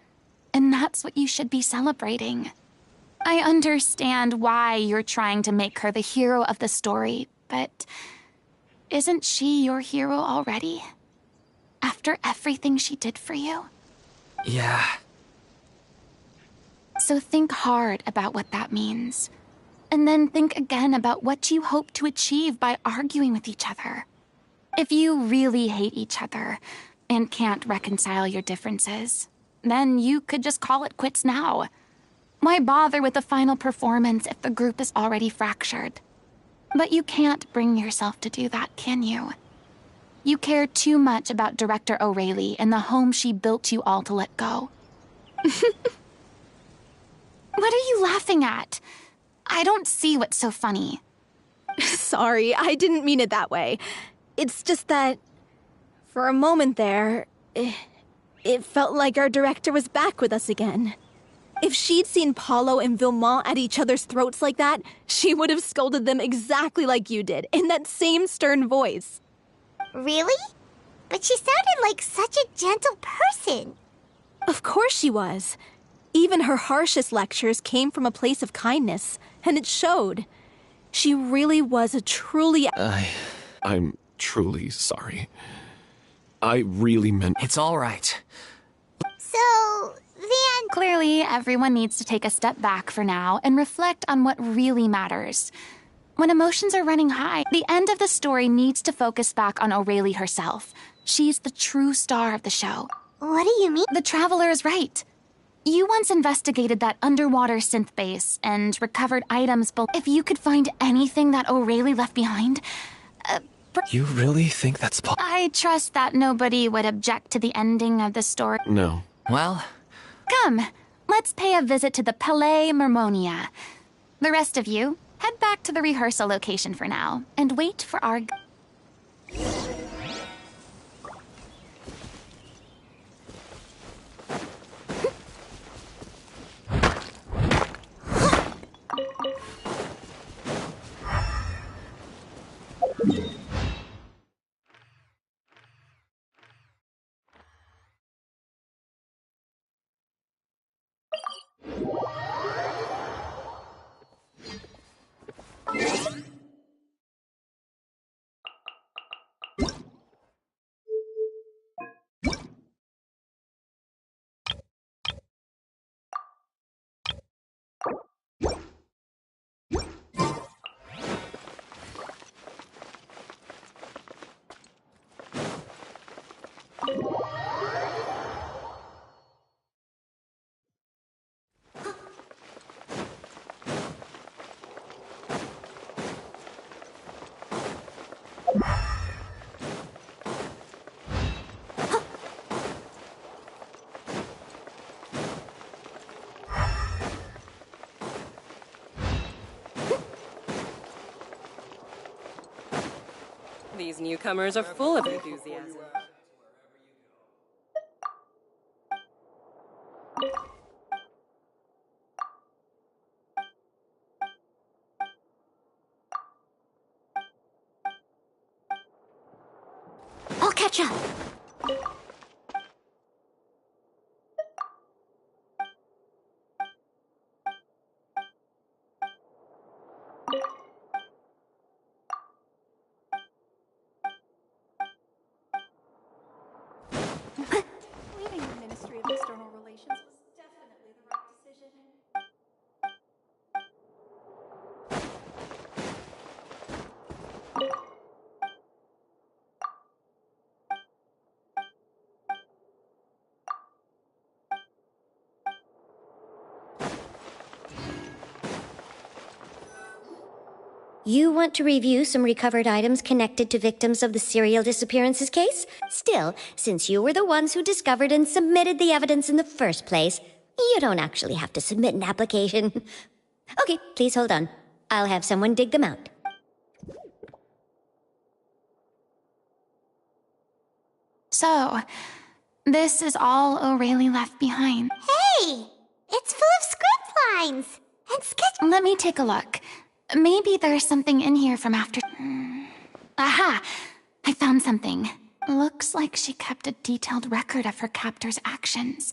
And that's what you should be celebrating. I understand why you're trying to make her the hero of the story, but isn't she your hero already? After everything she did for you? Yeah. So think hard about what that means. And then think again about what you hope to achieve by arguing with each other. If you really hate each other and can't reconcile your differences, then you could just call it quits now. Why bother with the final performance if the group is already fractured? But you can't bring yourself to do that, can you? You care too much about Director O'Reilly and the home she built you all to let go. What are you laughing at? I don't see what's so funny. Sorry, I didn't mean it that way. It's just that, for a moment there, it felt like our director was back with us again. If she'd seen Paulo and Vilmont at each other's throats like that, she would have scolded them exactly like you did, in that same stern voice. Really? But she sounded like such a gentle person. Of course she was. Even her harshest lectures came from a place of kindness, and it showed. She really was a truly... I'm truly sorry. I really meant... It's all right. So, then... Clearly, everyone needs to take a step back for now and reflect on what really matters. When emotions are running high, the end of the story needs to focus back on O'Reilly herself. She's the true star of the show. What do you mean? The Traveler is right. You once investigated that underwater synth base and recovered items, but if you could find anything that O'Reilly left behind... You really think that's possible? I trust that nobody would object to the ending of the story. No. Well... Come, let's pay a visit to the Palais Mermonia. The rest of you, head back to the rehearsal location for now, and wait for our... These newcomers are full of enthusiasm. I'll catch up. Leaving the Ministry of External Relations was definitely the right decision. You want to review some recovered items connected to victims of the serial disappearances case? Still, since you were the ones who discovered and submitted the evidence in the first place, you don't actually have to submit an application. Okay, please hold on. I'll have someone dig them out. So, this is all O'Reilly left behind. Hey! It's full of script lines! And sketch— Let me take a look. Maybe there's something in here from after... Aha! I found something. Looks like she kept a detailed record of her captor's actions.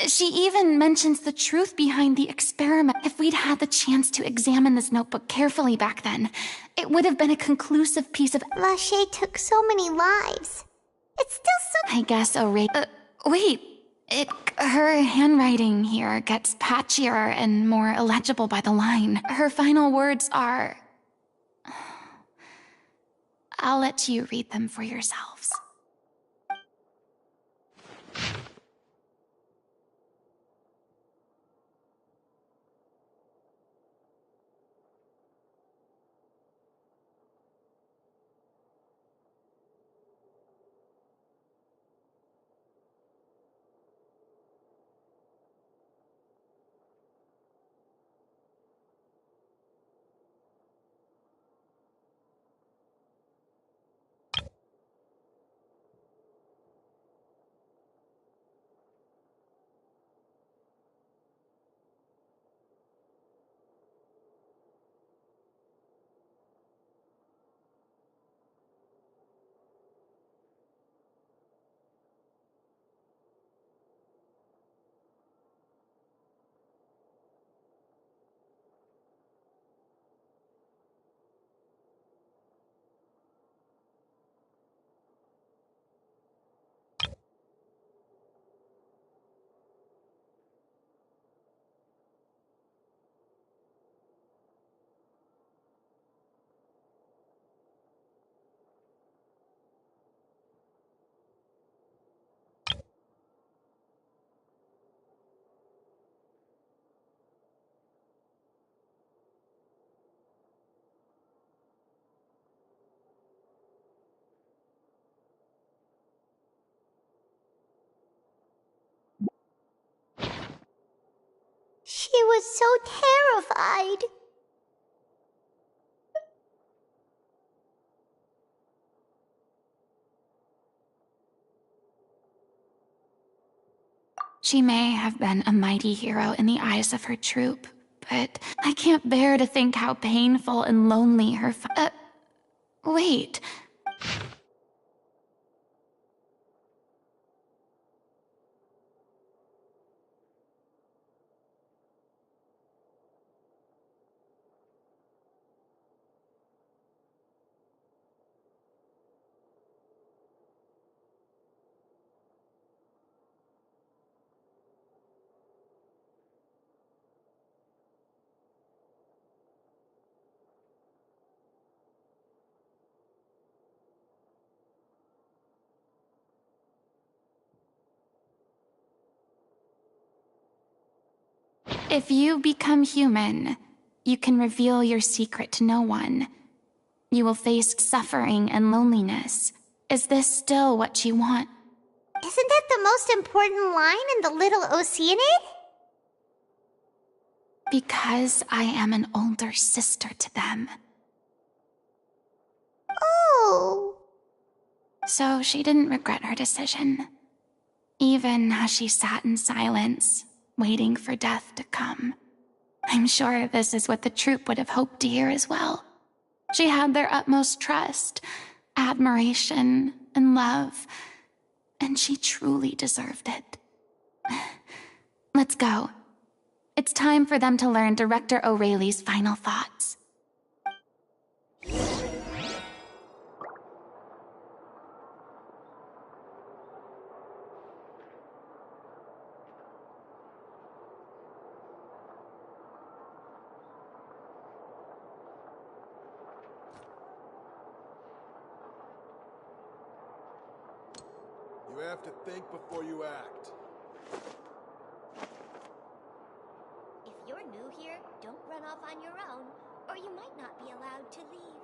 She even mentions the truth behind the experiment. If we'd had the chance to examine this notebook carefully back then, it would have been a conclusive piece of... Lachey took so many lives. It's still so— I guess O'Reilly... wait. Her handwriting here gets patchier and more illegible by the line. Her final words are... I'll let you read them for yourselves. She was so terrified. She may have been a mighty hero in the eyes of her troop, but I can't bear to think how painful and lonely her wait. If you become human, you can reveal your secret to no one. You will face suffering and loneliness. Is this still what you want? Isn't that the most important line in the Little Oceanid? Because I am an older sister to them. Oh. So she didn't regret her decision, even as she sat in silence, waiting for death to come. I'm sure this is what the troop would have hoped to hear as well. She had their utmost trust, admiration, and love, and she truly deserved it. Let's go. It's time for them to learn Director O'Reilly's final thoughts. You have to think before you act. If you're new here, don't run off on your own. or you might not be allowed to leave.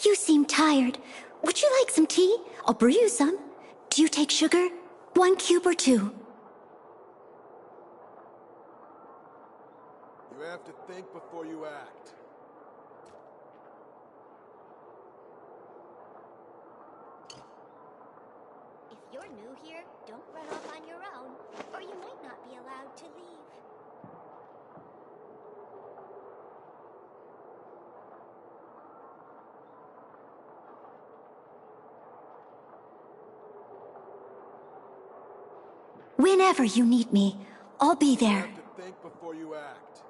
You seem tired. Would you like some tea? I'll brew you some. Do you take sugar? 1 cube or 2? You have to think before you act. If you're new here, don't run off on your own, or you might not be allowed to leave. Whenever you need me, I'll be You there. have to think before you act.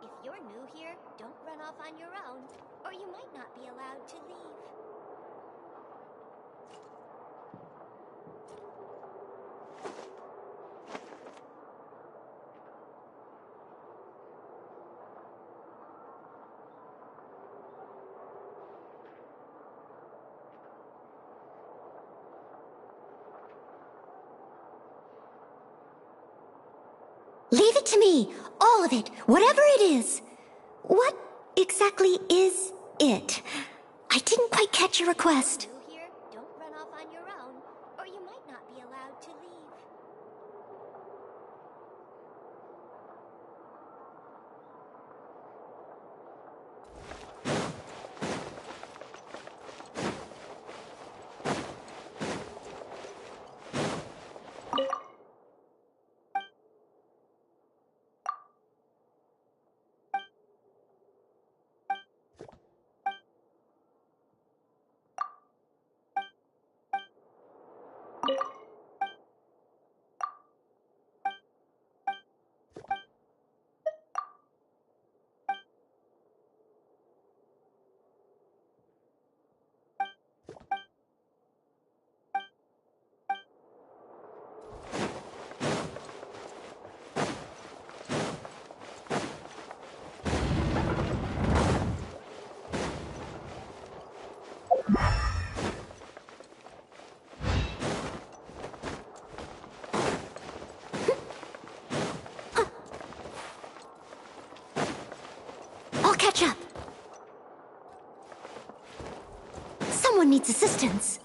If you're new here, don't run off on your own, or you might not be allowed to leave. Leave it to me. All of it. Whatever it is. What exactly is it? I didn't quite catch your request. New here, don't run off on your own, or you might not be allowed to leave. I'll catch up. Someone needs assistance.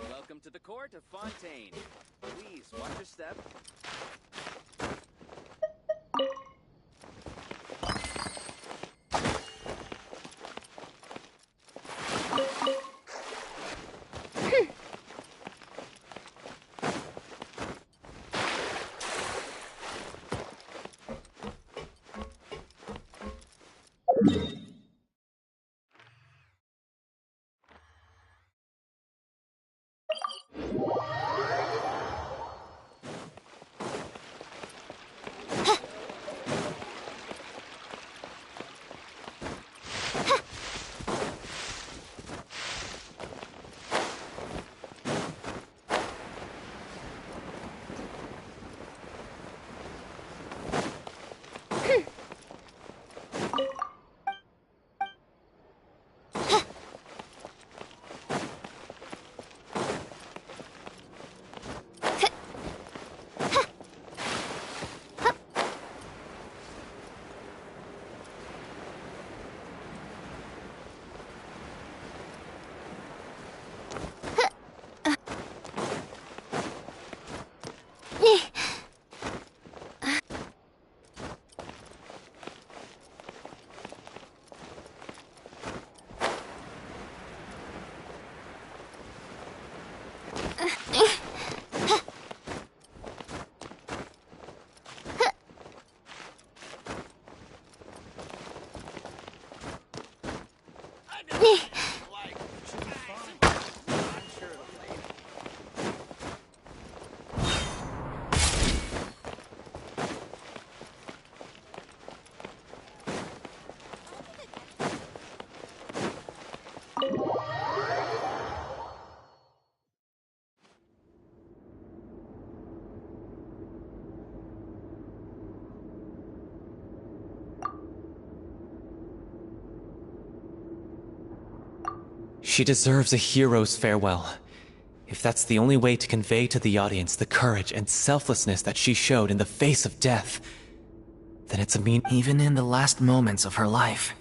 Welcome to the court of Fontaine. Please watch your step. She deserves a hero's farewell. If that's the only way to convey to the audience the courage and selflessness that she showed in the face of death, then it's a mean. Even in the last moments of her life,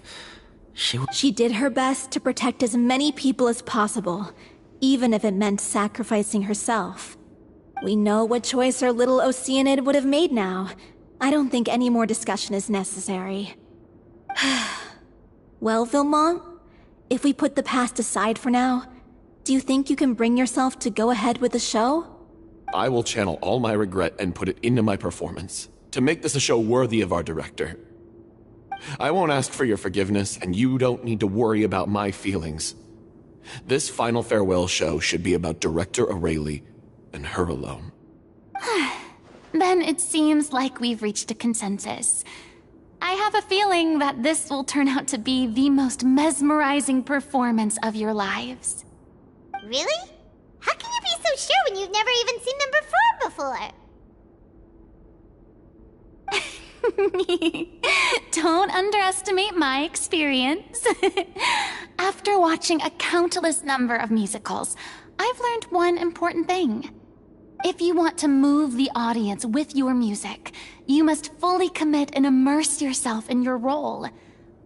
She did her best to protect as many people as possible, even if it meant sacrificing herself. We know what choice our little Oceanid would have made now. I don't think any more discussion is necessary. Well, Vilmont, if we put the past aside for now, do you think you can bring yourself to go ahead with the show? I will channel all my regret and put it into my performance, to make this a show worthy of our director. I won't ask for your forgiveness, and you don't need to worry about my feelings. This final farewell show should be about Director Aurelie and her alone. Then it seems like we've reached a consensus. I have a feeling that this will turn out to be the most mesmerizing performance of your lives. Really? How can you be so sure when you've never even seen them perform before? Don't underestimate my experience. After watching a countless number of musicals, I've learned one important thing. If you want to move the audience with your music, you must fully commit and immerse yourself in your role,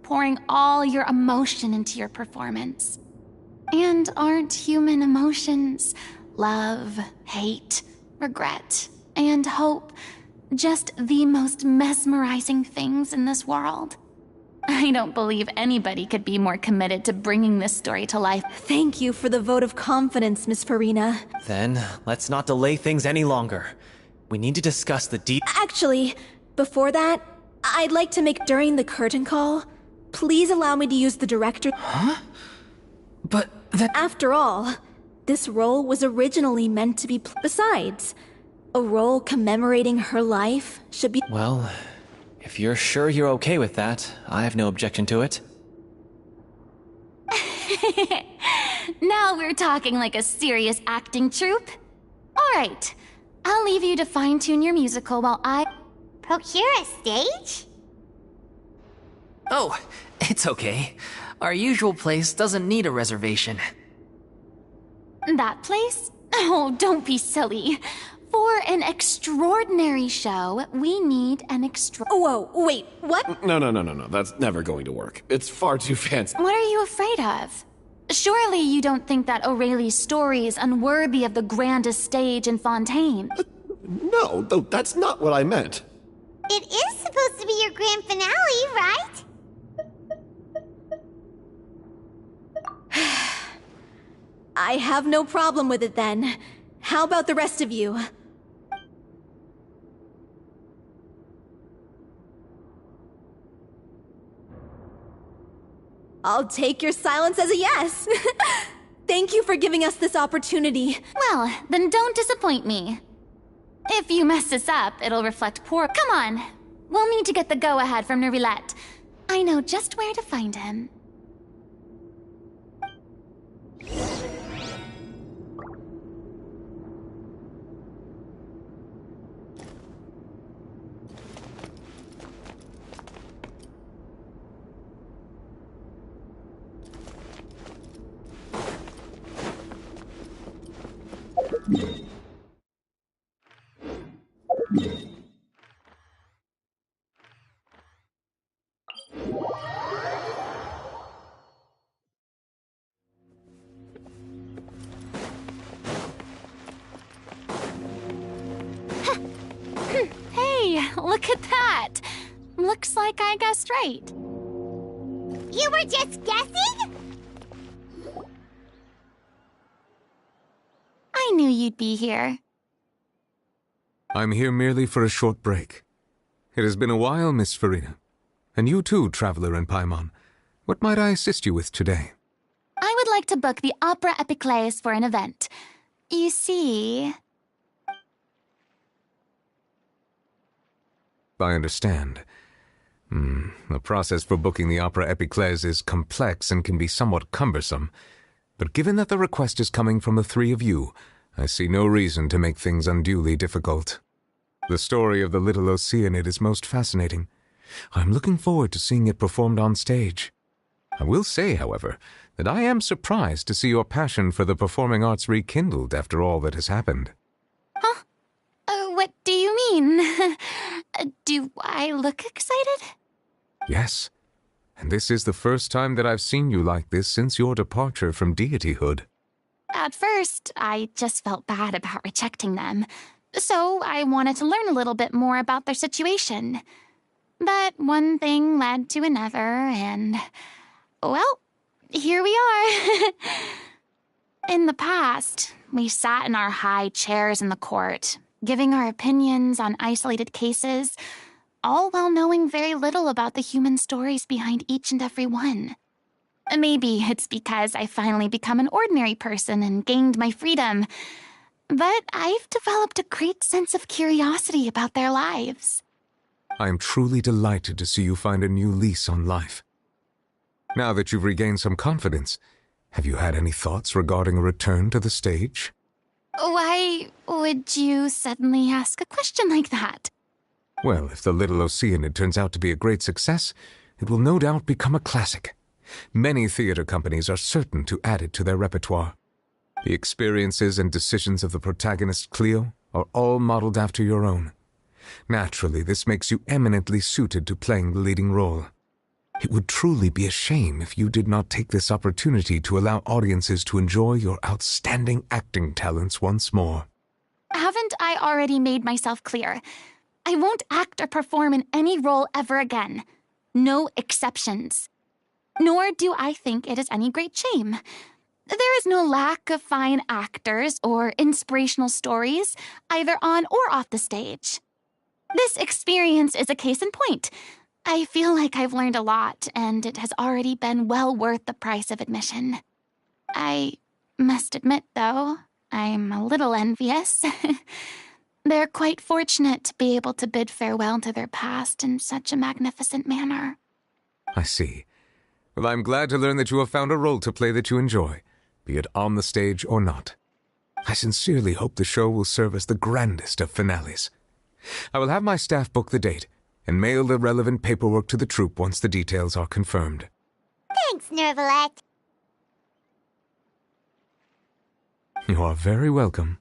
pouring all your emotion into your performance. And aren't human emotions, love, hate, regret, and hope, just the most mesmerizing things in this world? I don't believe anybody could be more committed to bringing this story to life. Thank you for the vote of confidence, Miss Farina. Then, let's not delay things any longer. We need to discuss the Actually, before that, I'd like to make during the curtain call, please allow me to use the director. Huh? But that... After all, this role was originally meant to be... Besides, a role commemorating her life should be... Well, if you're sure you're okay with that, I have no objection to it. Now we're talking like a serious acting troupe. All right, I'll leave you to fine-tune your musical while I... Procure a stage? Oh, it's okay. Our usual place doesn't need a reservation. That place? Oh, don't be silly. For an extraordinary show, we need an Whoa, wait, what? No. That's never going to work. It's far too fancy. What are you afraid of? Surely you don't think that Aurelie's story is unworthy of the grandest stage in Fontaine. No, that's not what I meant. It is supposed to be your grand finale, right? I have no problem with it then. How about the rest of you? I'll take your silence as a yes. Thank you for giving us this opportunity. Well, then don't disappoint me. If you mess this up, it'll reflect poor... Come on! We'll need to get the go-ahead from Nerilette. I know just where to find him. Hey, look at that! Looks like I guessed right. You were just guessing? I knew you'd be here. I'm here merely for a short break. It has been a while, Miss Farina. And you too, Traveler in Paimon. What might I assist you with today? like to book the Opera Epiclese for an event. You see... I understand. The process for booking the Opera Epiclese is complex and can be somewhat cumbersome. But given that the request is coming from the three of you, I see no reason to make things unduly difficult. The story of the Little Oceanid is most fascinating. I'm looking forward to seeing it performed on stage. I will say, however, that I am surprised to see your passion for the performing arts rekindled after all that has happened. Huh? What do you mean? Do I look excited? Yes, and this is the first time that I've seen you like this since your departure from deityhood. At first, I just felt bad about rejecting them, so I wanted to learn a little bit more about their situation. But one thing led to another, and... well, here we are. In the past, we sat in our high chairs in the court, giving our opinions on isolated cases, all while knowing very little about the human stories behind each and every one. Maybe it's because I finally become an ordinary person and gained my freedom, but I've developed a great sense of curiosity about their lives. I am truly delighted to see you find a new lease on life. Now that you've regained some confidence, have you had any thoughts regarding a return to the stage? Why would you suddenly ask a question like that? Well, if the Little Oceanid turns out to be a great success, it will no doubt become a classic. Many theater companies are certain to add it to their repertoire. The experiences and decisions of the protagonist Cleo are all modeled after your own. Naturally, this makes you eminently suited to playing the leading role. It would truly be a shame if you did not take this opportunity to allow audiences to enjoy your outstanding acting talents once more. Haven't I already made myself clear? I won't act or perform in any role ever again. No exceptions. Nor do I think it is any great shame. There is no lack of fine actors or inspirational stories, either on or off the stage. This experience is a case in point. I feel like I've learned a lot, and it has already been well worth the price of admission. I must admit, though, I'm a little envious. They're quite fortunate to be able to bid farewell to their past in such a magnificent manner. I see. Well, I'm glad to learn that you have found a role to play that you enjoy, be it on the stage or not. I sincerely hope the show will serve as the grandest of finales. I will have my staff book the date and mail the relevant paperwork to the troupe once the details are confirmed. Thanks, Nervalette. You are very welcome.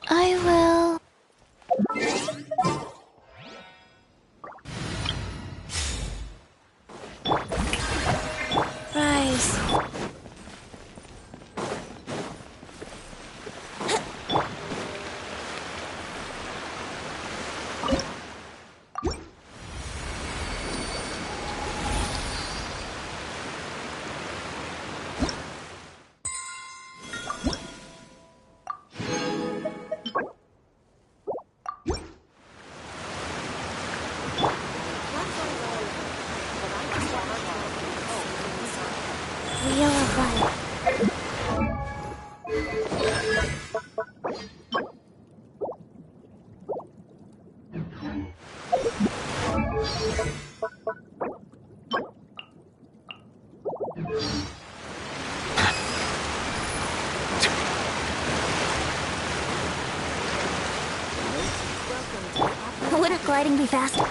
I will... Rise. Wheel of Life. Wouldn't gliding be faster?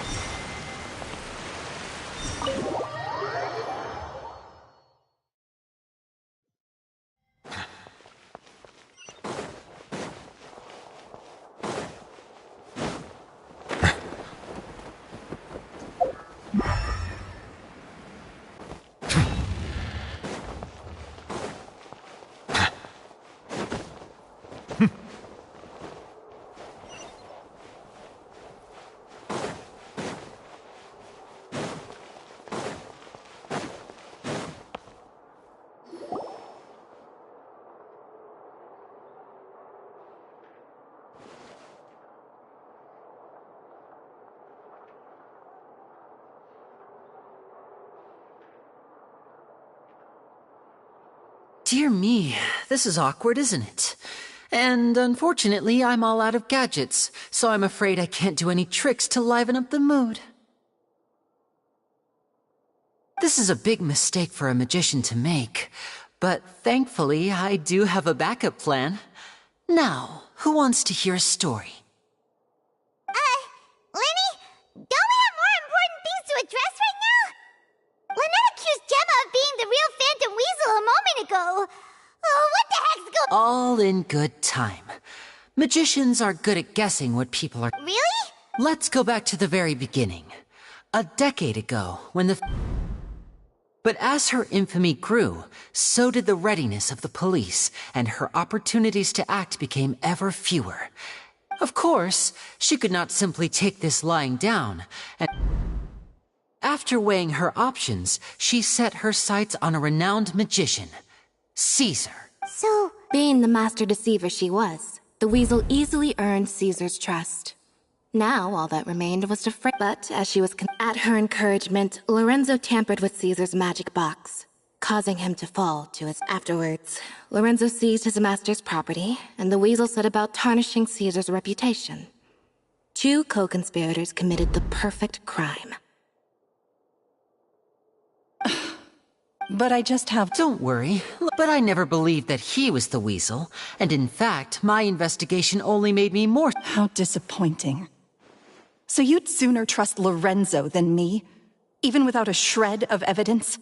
Dear me, this is awkward, isn't it? And unfortunately, I'm all out of gadgets, so I'm afraid I can't do any tricks to liven up the mood. This is a big mistake for a magician to make, but thankfully, I do have a backup plan. Now, who wants to hear a story? Lenny? Don't we have more important things to address right now? Lynette accused Gemma of being the real Phantom Weasel a moment ago. Oh, what the heck's going... All in good time. Magicians are good at guessing what people are... Really? Let's go back to the very beginning. A decade ago, when the... But as her infamy grew, so did the readiness of the police, and her opportunities to act became ever fewer. Of course, she could not simply take this lying down, and after weighing her options, she set her sights on a renowned magician, Caesar. So, being the master deceiver she was, the weasel easily earned Caesar's trust. Now, all that remained was to frame. But as she was at her encouragement, Lorenzo tampered with Caesar's magic box, causing him to fall to his... Afterwards, Lorenzo seized his master's property, and the weasel set about tarnishing Caesar's reputation. Two co-conspirators committed the perfect crime. But I just have... Don't worry, but I never believed that he was the weasel, and in fact, my investigation only made me more... How disappointing. So you'd sooner trust Lorenzo than me? Even without a shred of evidence?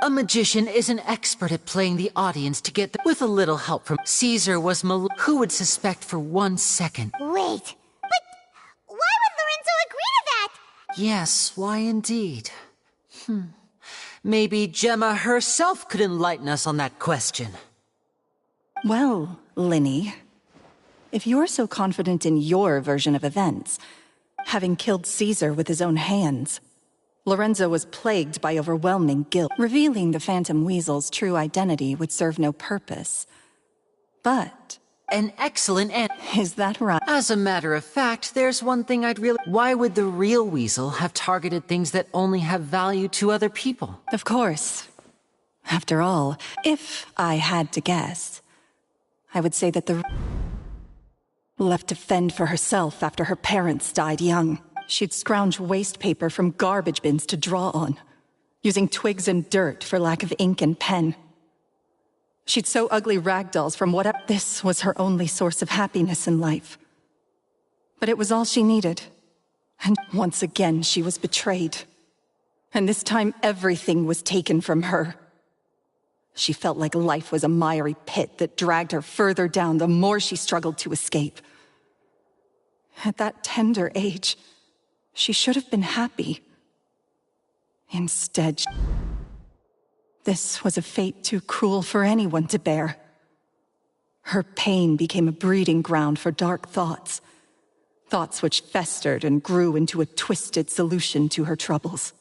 A magician is an expert at playing the audience to get with a little help from... Caesar was who would suspect for 1 second? Wait, but why would Lorenzo agree to that? Yes, why indeed? Maybe Gemma herself could enlighten us on that question. Well, Linny, if you're so confident in your version of events, having killed Caesar with his own hands, Lorenzo was plagued by overwhelming guilt. Revealing the Phantom Weasel's true identity would serve no purpose. But... An excellent Is that right? As a matter of fact, there's one thing I'd really... Why would the real weasel have targeted things that only have value to other people? Of course. After all, if I had to guess, I would say that the... left to fend for herself after her parents died young. She'd scrounge waste paper from garbage bins to draw on. using twigs and dirt for lack of ink and pen. She'd sew ugly ragdolls from whatever. This was her only source of happiness in life. But it was all she needed. And once again, she was betrayed. And this time, everything was taken from her. She felt like life was a miry pit that dragged her further down the more she struggled to escape. At that tender age, she should have been happy. Instead, this was a fate too cruel for anyone to bear. Her pain became a breeding ground for dark thoughts. Thoughts which festered and grew into a twisted solution to her troubles.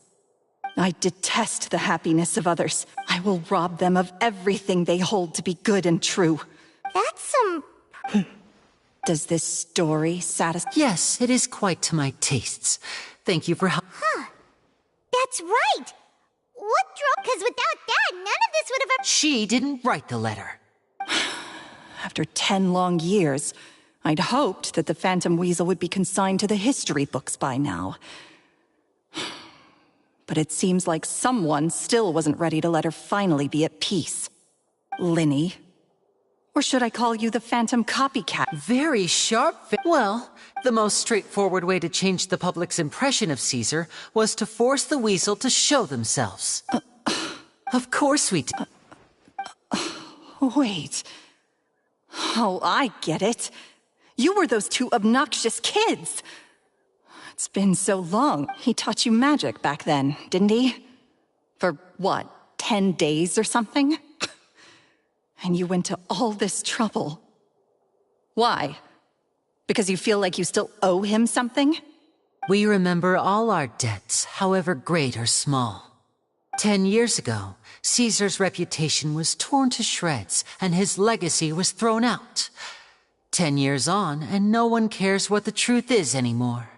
I detest the happiness of others. I will rob them of everything they hold to be good and true. That's some... Does this story satisfy? Yes, it is quite to my tastes. Thank you for help. Huh. That's right! What drove... Because without that, none of this would have... She didn't write the letter. After 10 long years, I'd hoped that the Phantom Weasel would be consigned to the history books by now. But it seems like someone still wasn't ready to let her finally be at peace. Linny. Or should I call you the Phantom Copycat? Very sharp. Well, the most straightforward way to change the public's impression of Caesar was to force the Weasel to show themselves. Of course we did. Wait. Oh, I get it. You were those two obnoxious kids. It's been so long. He taught you magic back then, didn't he? For what, 10 days or something? And you went to all this trouble. Why? Because you feel like you still owe him something? We remember all our debts, however great or small. 10 years ago, Caesar's reputation was torn to shreds, and his legacy was thrown out. 10 years on, and no one cares what the truth is anymore.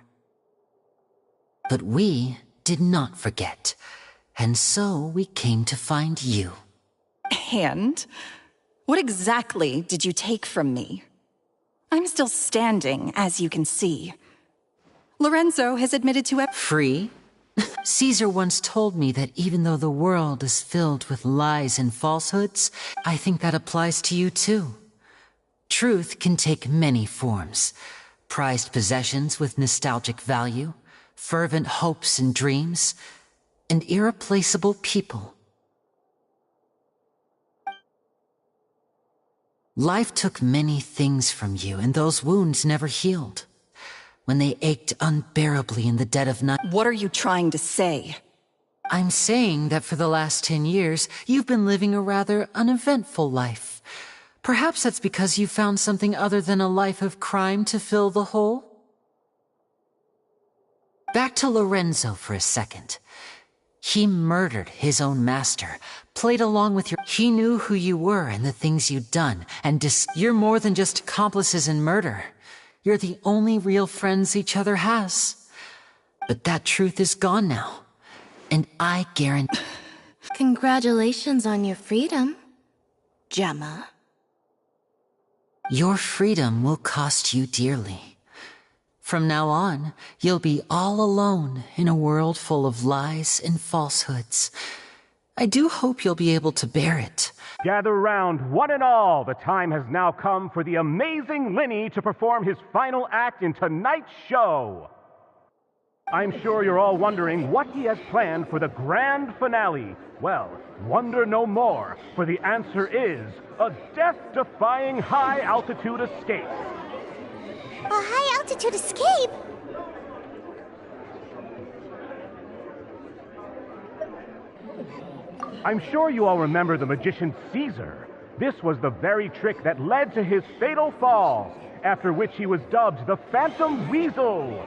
But we did not forget, and so we came to find you. And? What exactly did you take from me? I'm still standing, as you can see. Lorenzo has admitted to Free? Caesar once told me that even though the world is filled with lies and falsehoods, I think that applies to you too. Truth can take many forms. Prized possessions with nostalgic value, fervent hopes and dreams, and irreplaceable people. Life took many things from you, and those wounds never healed. When they ached unbearably in the dead of night. What are you trying to say? I'm saying that for the last 10 years, you've been living a rather uneventful life. Perhaps that's because you found something other than a life of crime to fill the hole? Back to Lorenzo for a second. He murdered his own master, played along with your... He knew who you were and the things you'd done, and you're more than just accomplices in murder. You're the only real friends each other has. But that truth is gone now, and I guarantee... Congratulations on your freedom, Gemma. Your freedom will cost you dearly. From now on, you'll be all alone in a world full of lies and falsehoods. I do hope you'll be able to bear it. Gather round, one and all. The time has now come for the amazing Linny to perform his final act in tonight's show. I'm sure you're all wondering what he has planned for the grand finale. Well, wonder no more, for the answer is a death-defying high-altitude escape. A high-altitude escape? I'm sure you all remember the magician Caesar. This was the very trick that led to his fatal fall, after which he was dubbed the Phantom Weasel.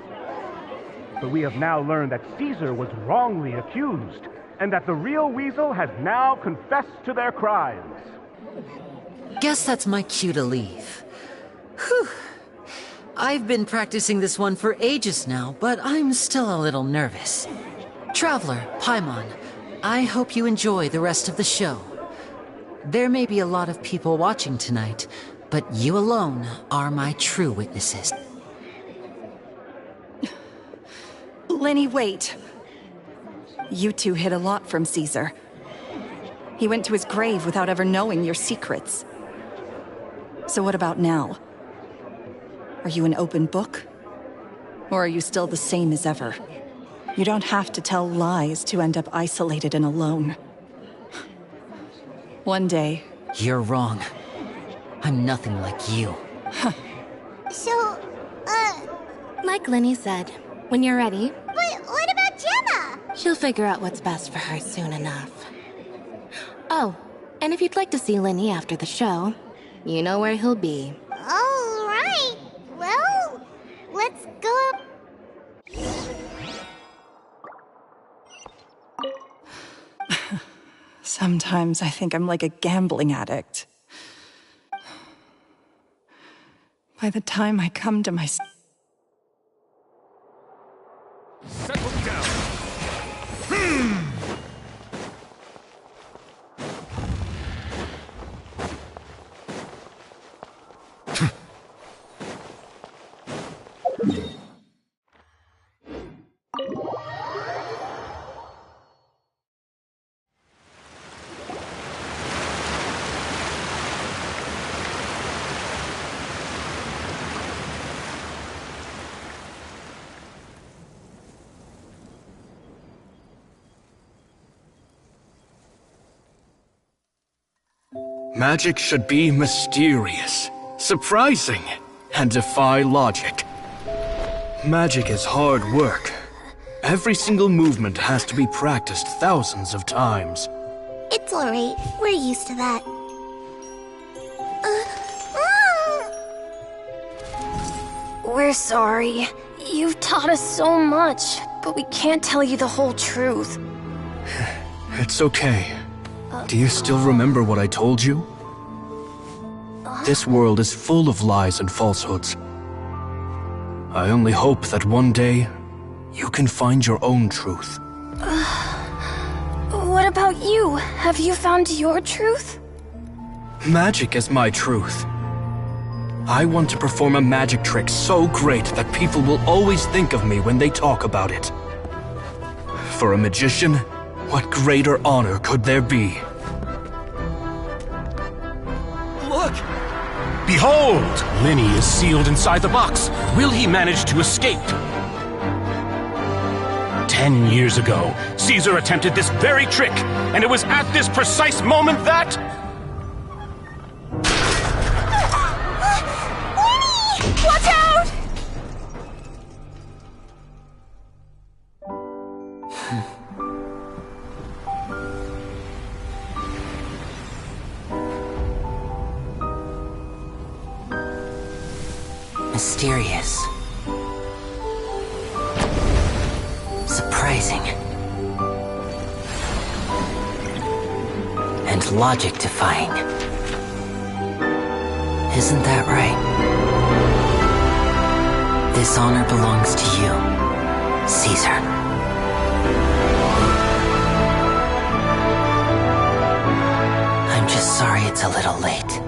But we have now learned that Caesar was wrongly accused, and that the real Weasel has now confessed to their crimes. Guess that's my cue to leave. Whew. I've been practicing this one for ages now, but I'm still a little nervous. Traveler, Paimon, I hope you enjoy the rest of the show. There may be a lot of people watching tonight, but you alone are my true witnesses. Linny, wait. You two hid a lot from Caesar. He went to his grave without ever knowing your secrets. So what about now? Are you an open book? Or are you still the same as ever? You don't have to tell lies to end up isolated and alone. One day... You're wrong. I'm nothing like you. So, Like Linny said, when you're ready, but what about Gemma? she'll figure out what's best for her soon enough. Oh, and if you'd like to see Linny after the show, you know where he'll be. All right. Well, let's go up. Sometimes I think I'm like a gambling addict. By the time I come to my... Settle down. Magic should be mysterious, surprising, and defy logic. Magic is hard work. Every single movement has to be practiced thousands of times. It's alright. We're used to that. We're sorry. You've taught us so much, but we can't tell you the whole truth. It's okay. Do you still remember what I told you? This world is full of lies and falsehoods. I only hope that one day, you can find your own truth. What about you? Have you found your truth? Magic is my truth. I want to perform a magic trick so great that people will always think of me when they talk about it. For a magician, what greater honor could there be? Look! Behold! Linny is sealed inside the box. Will he manage to escape? 10 years ago, Caesar attempted this very trick, and it was at this precise moment that... Watch out! Mysterious. Surprising. And logic-defying. Isn't that right? This honor belongs to you, Caesar. I'm just sorry it's a little late.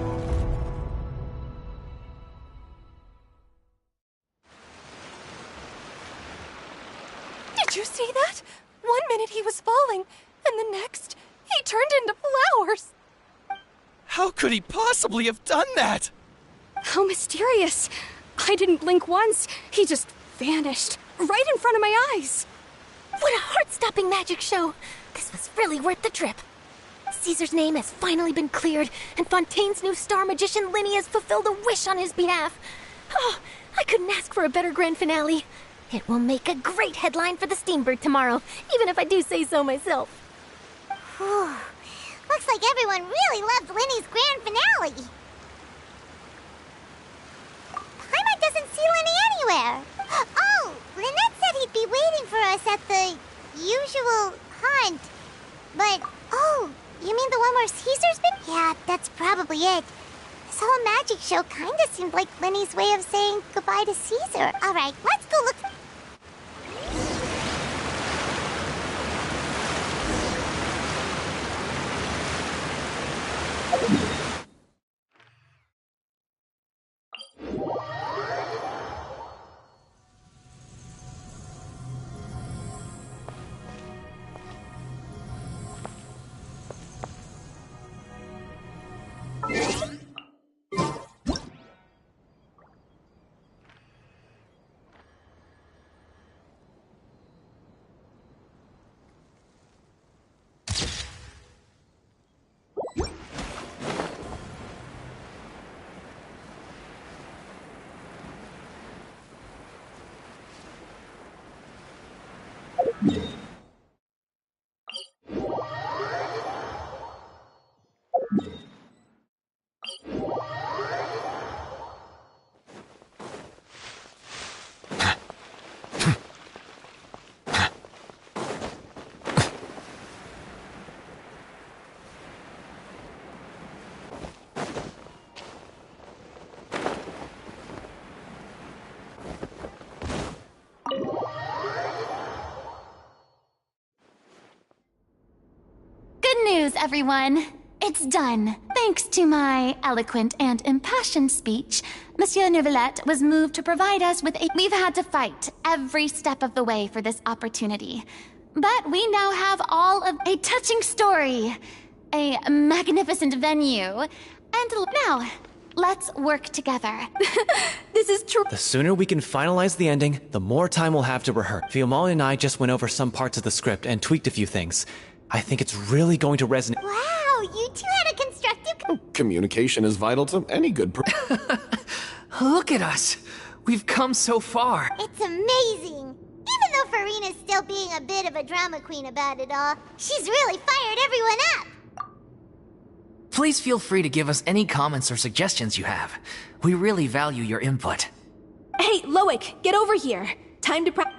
Did you see that? 1 minute he was falling, and the next, he turned into flowers. How could he possibly have done that? How mysterious. I didn't blink once. He just vanished, right in front of my eyes. What a heart-stopping magic show. This was really worth the trip. Caesar's name has finally been cleared, and Fontaine's new star magician Linny has fulfilled a wish on his behalf. Oh, I couldn't ask for a better grand finale. It will make a great headline for the Steambird tomorrow, even if I do say so myself. Whew. Looks like everyone really loved Linny's grand finale. Paimon doesn't see Linny anywhere. Oh, Lynette said he'd be waiting for us at the usual hunt. But, oh, you mean the one where Caesar's been? Yeah, that's probably it. This whole magic show kinda seemed like Linny's way of saying goodbye to Caesar. Alright, let's go look. everyone. It's done. Thanks to my eloquent and impassioned speech, Monsieur Neuvillette was moved to provide us with a... We've had to fight every step of the way for this opportunity. But we now have all of a touching story, a magnificent venue, and now, let's work together. This is true. The sooner we can finalize the ending, the more time we'll have to rehearse. Fiamali and I just went over some parts of the script and tweaked a few things. I think it's really going to resonate. Wow, you two had a constructive... Communication is vital to any good Look at us. We've come so far. It's amazing. Even though Farina's still being a bit of a drama queen about it all, she's really fired everyone up. Please feel free to give us any comments or suggestions you have. We really value your input. Hey, Loic, get over here. Time to practice.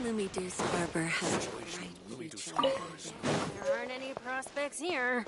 Lumiduce Harbor has There aren't any prospects here.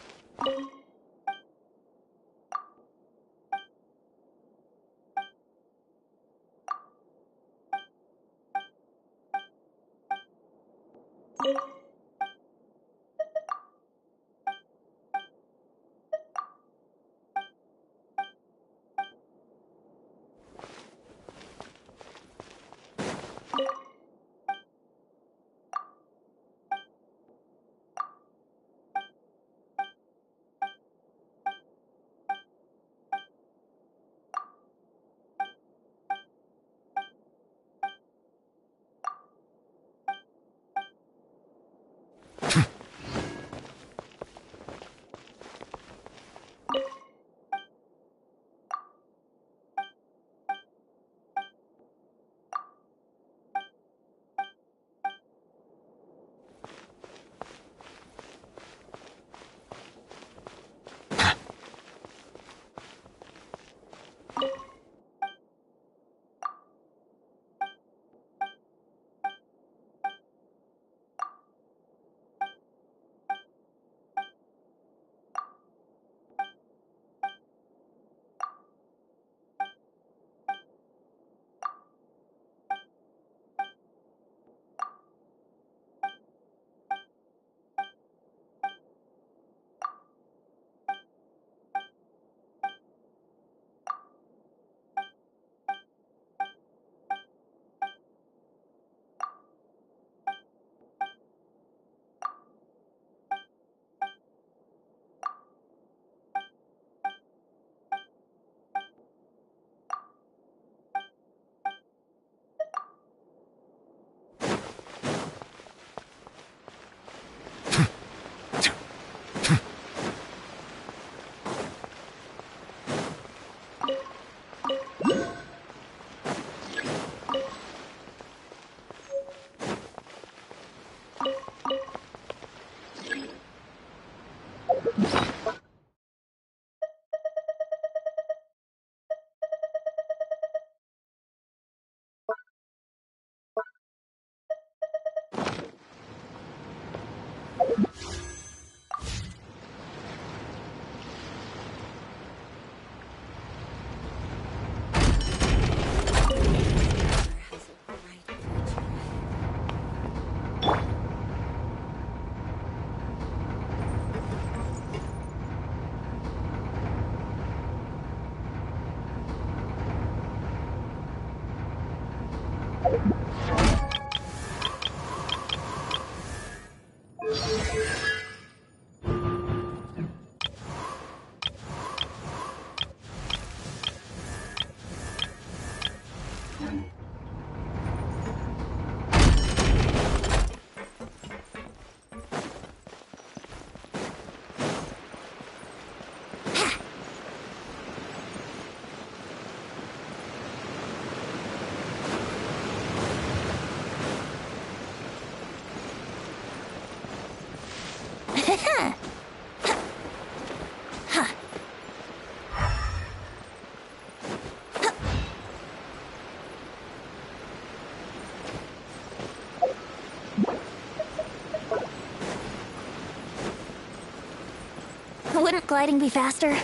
Shouldn't gliding be faster?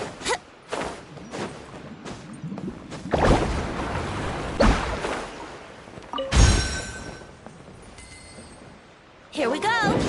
Here we go!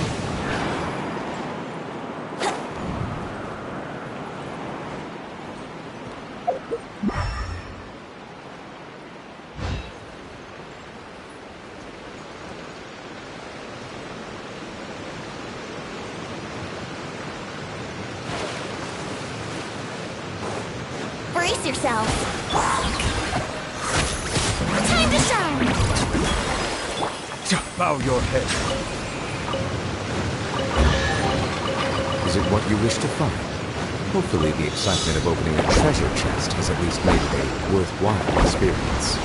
Brace yourself! Time to shine! Bow your head. Is it what you wish to find? Hopefully the excitement of opening a treasure chest has at least made it a worthwhile experience.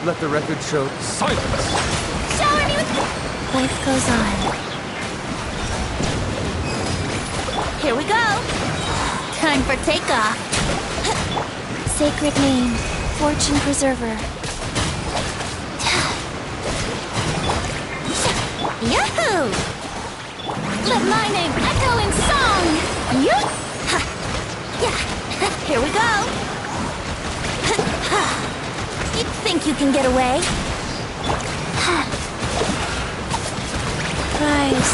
Let the record show silence! Shower me with... Life goes on. Here we go! Time for takeoff! Sacred name, fortune preserver. Yahoo! Let my name echo in song! Yeah! Here we go! You think you can get away? Rise.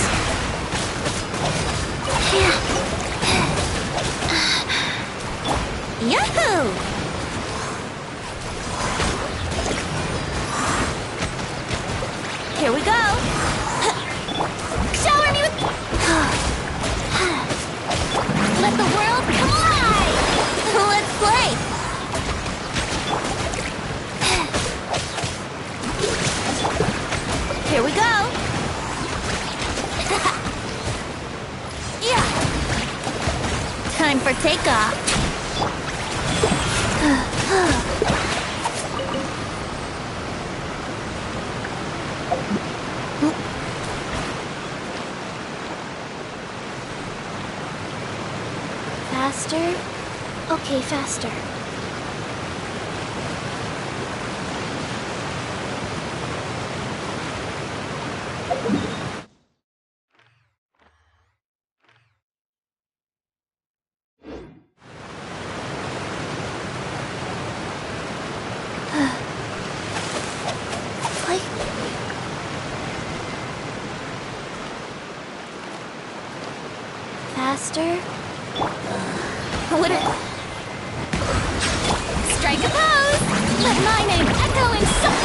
Yahoo! Here we go! Shower me with... Let the world collide! Let's play! Here we go! Yeah! Time for takeoff! Faster? Okay, faster. Faster? What a... Strike a pose! Let my name echo in song!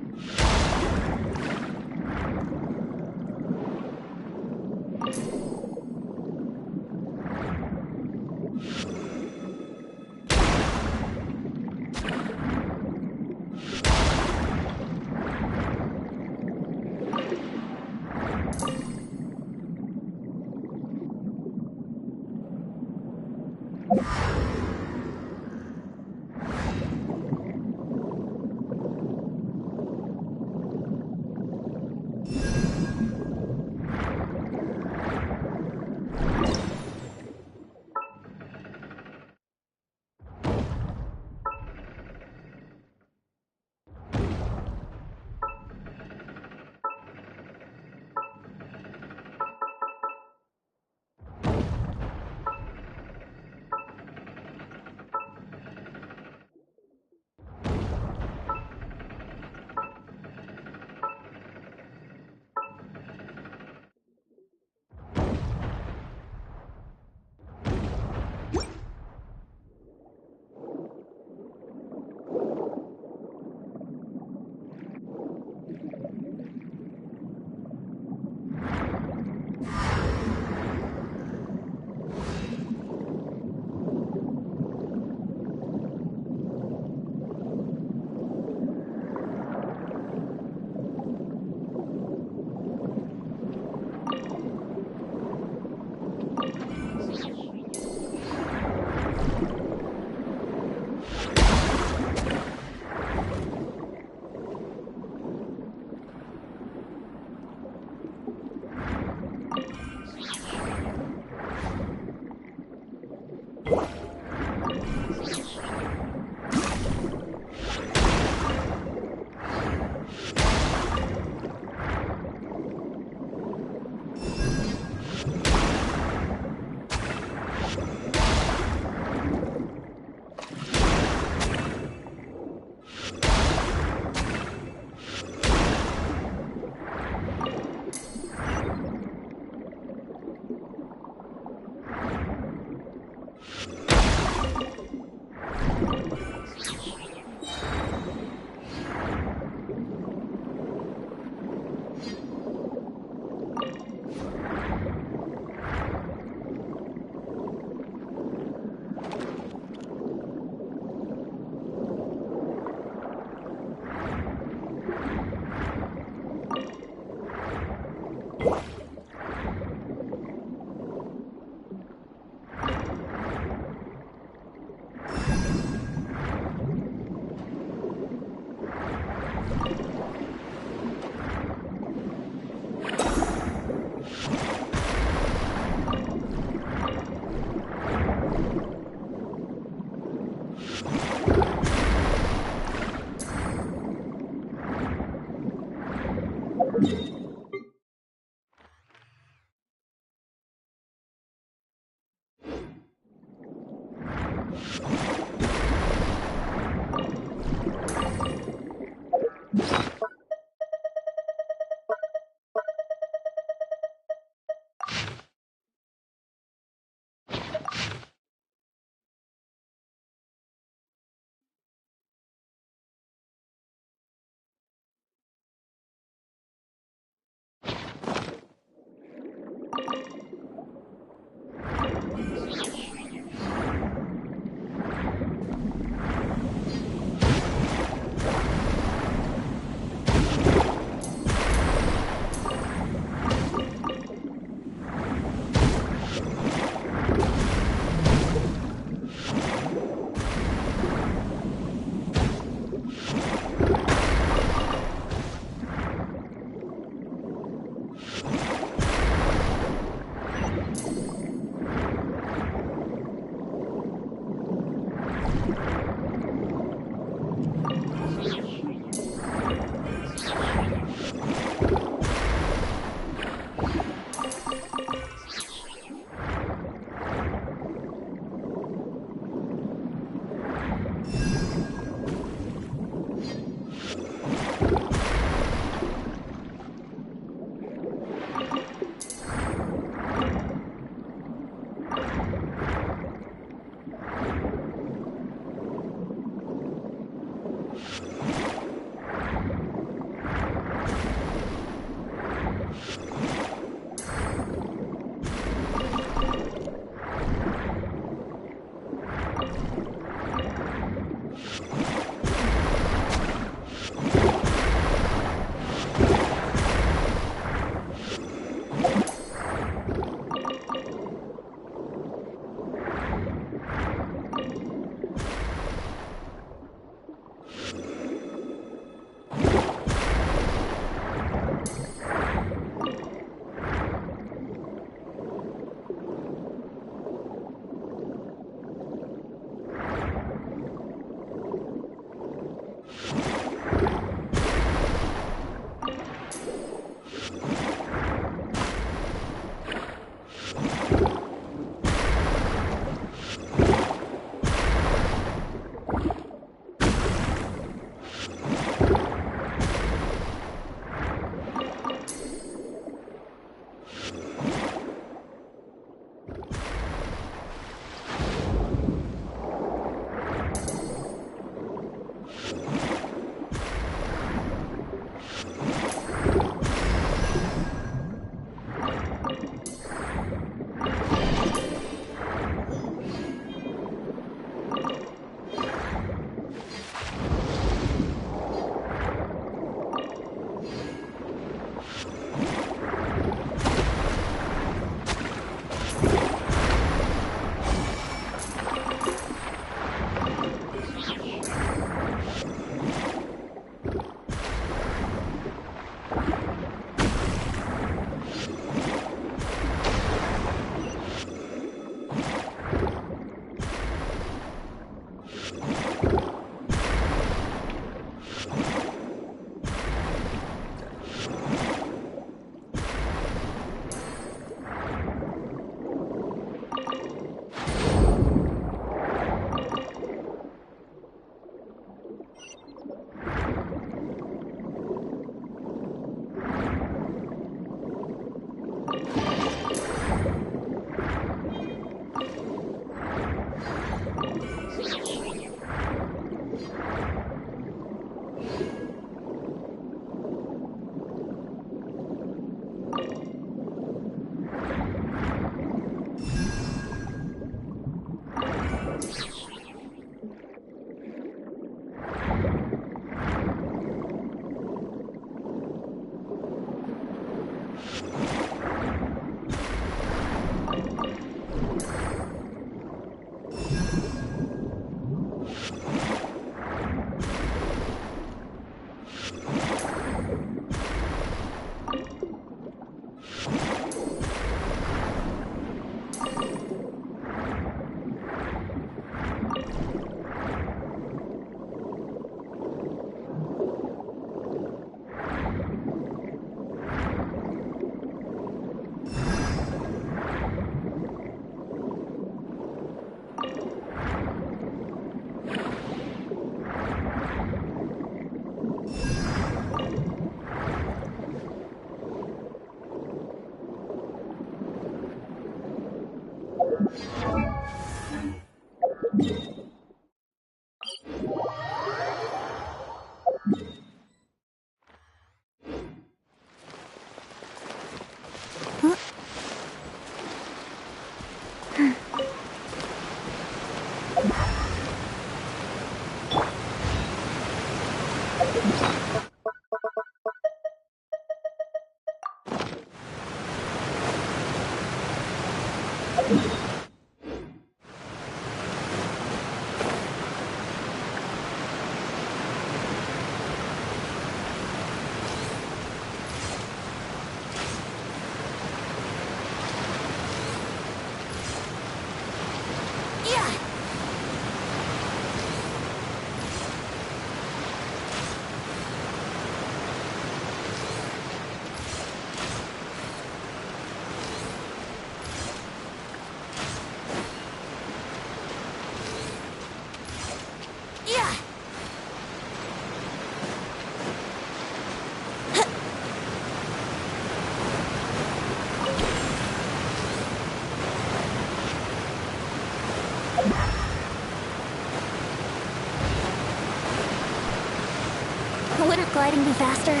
Wouldn't gliding be faster?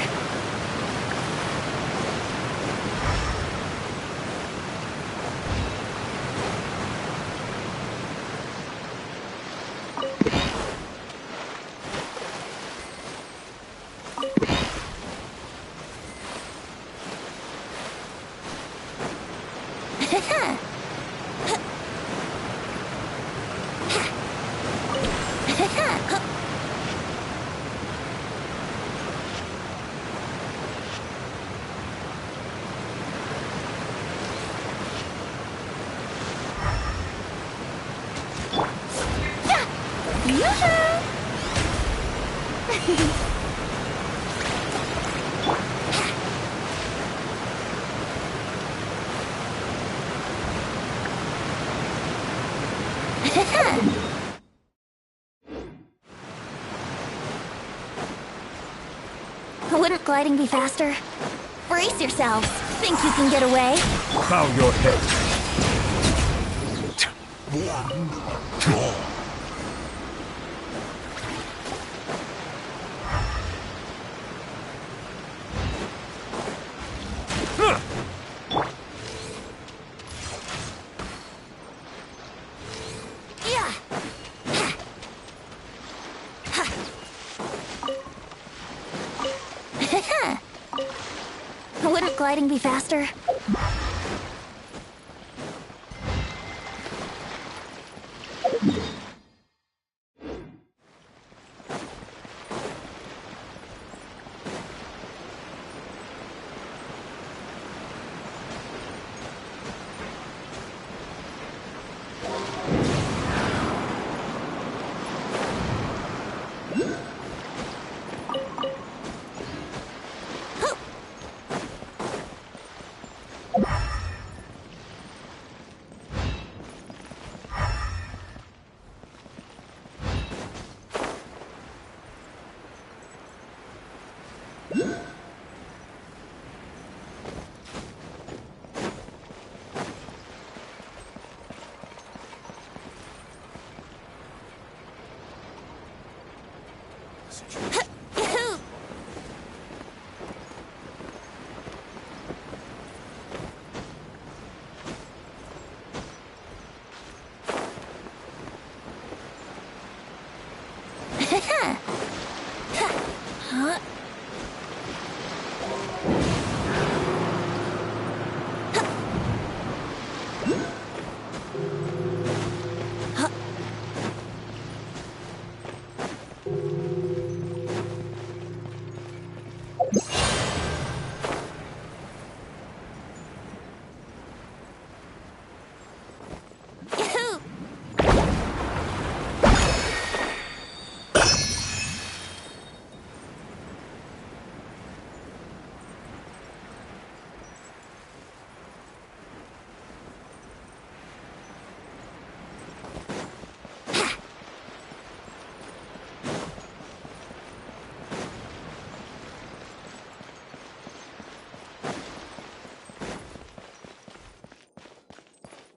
Wouldn't gliding be faster? Brace yourselves. Think you can get away? Bow your head. Wouldn't gliding be faster?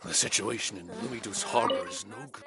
The situation in Lumidus Harbor is no good.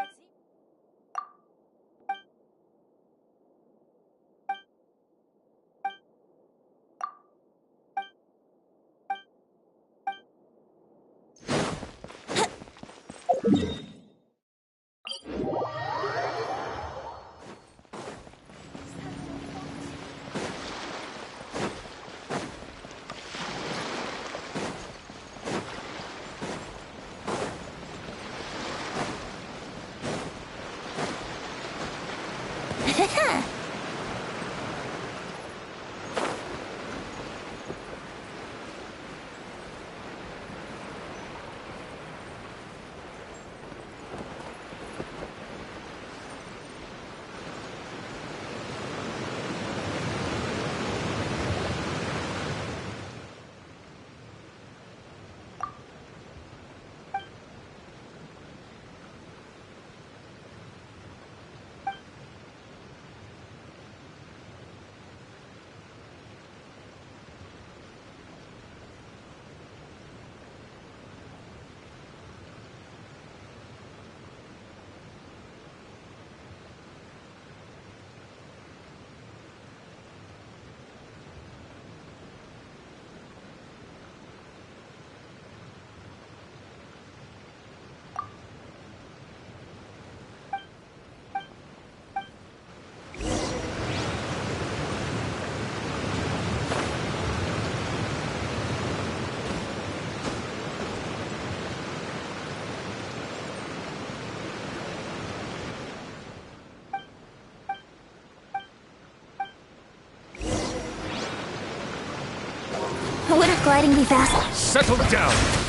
gliding be fast? Settle down!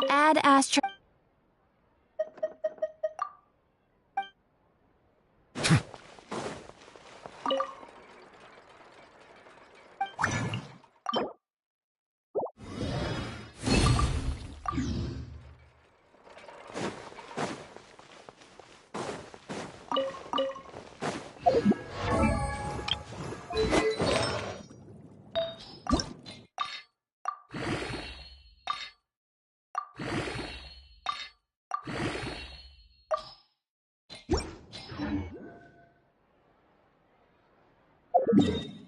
Add Astro. you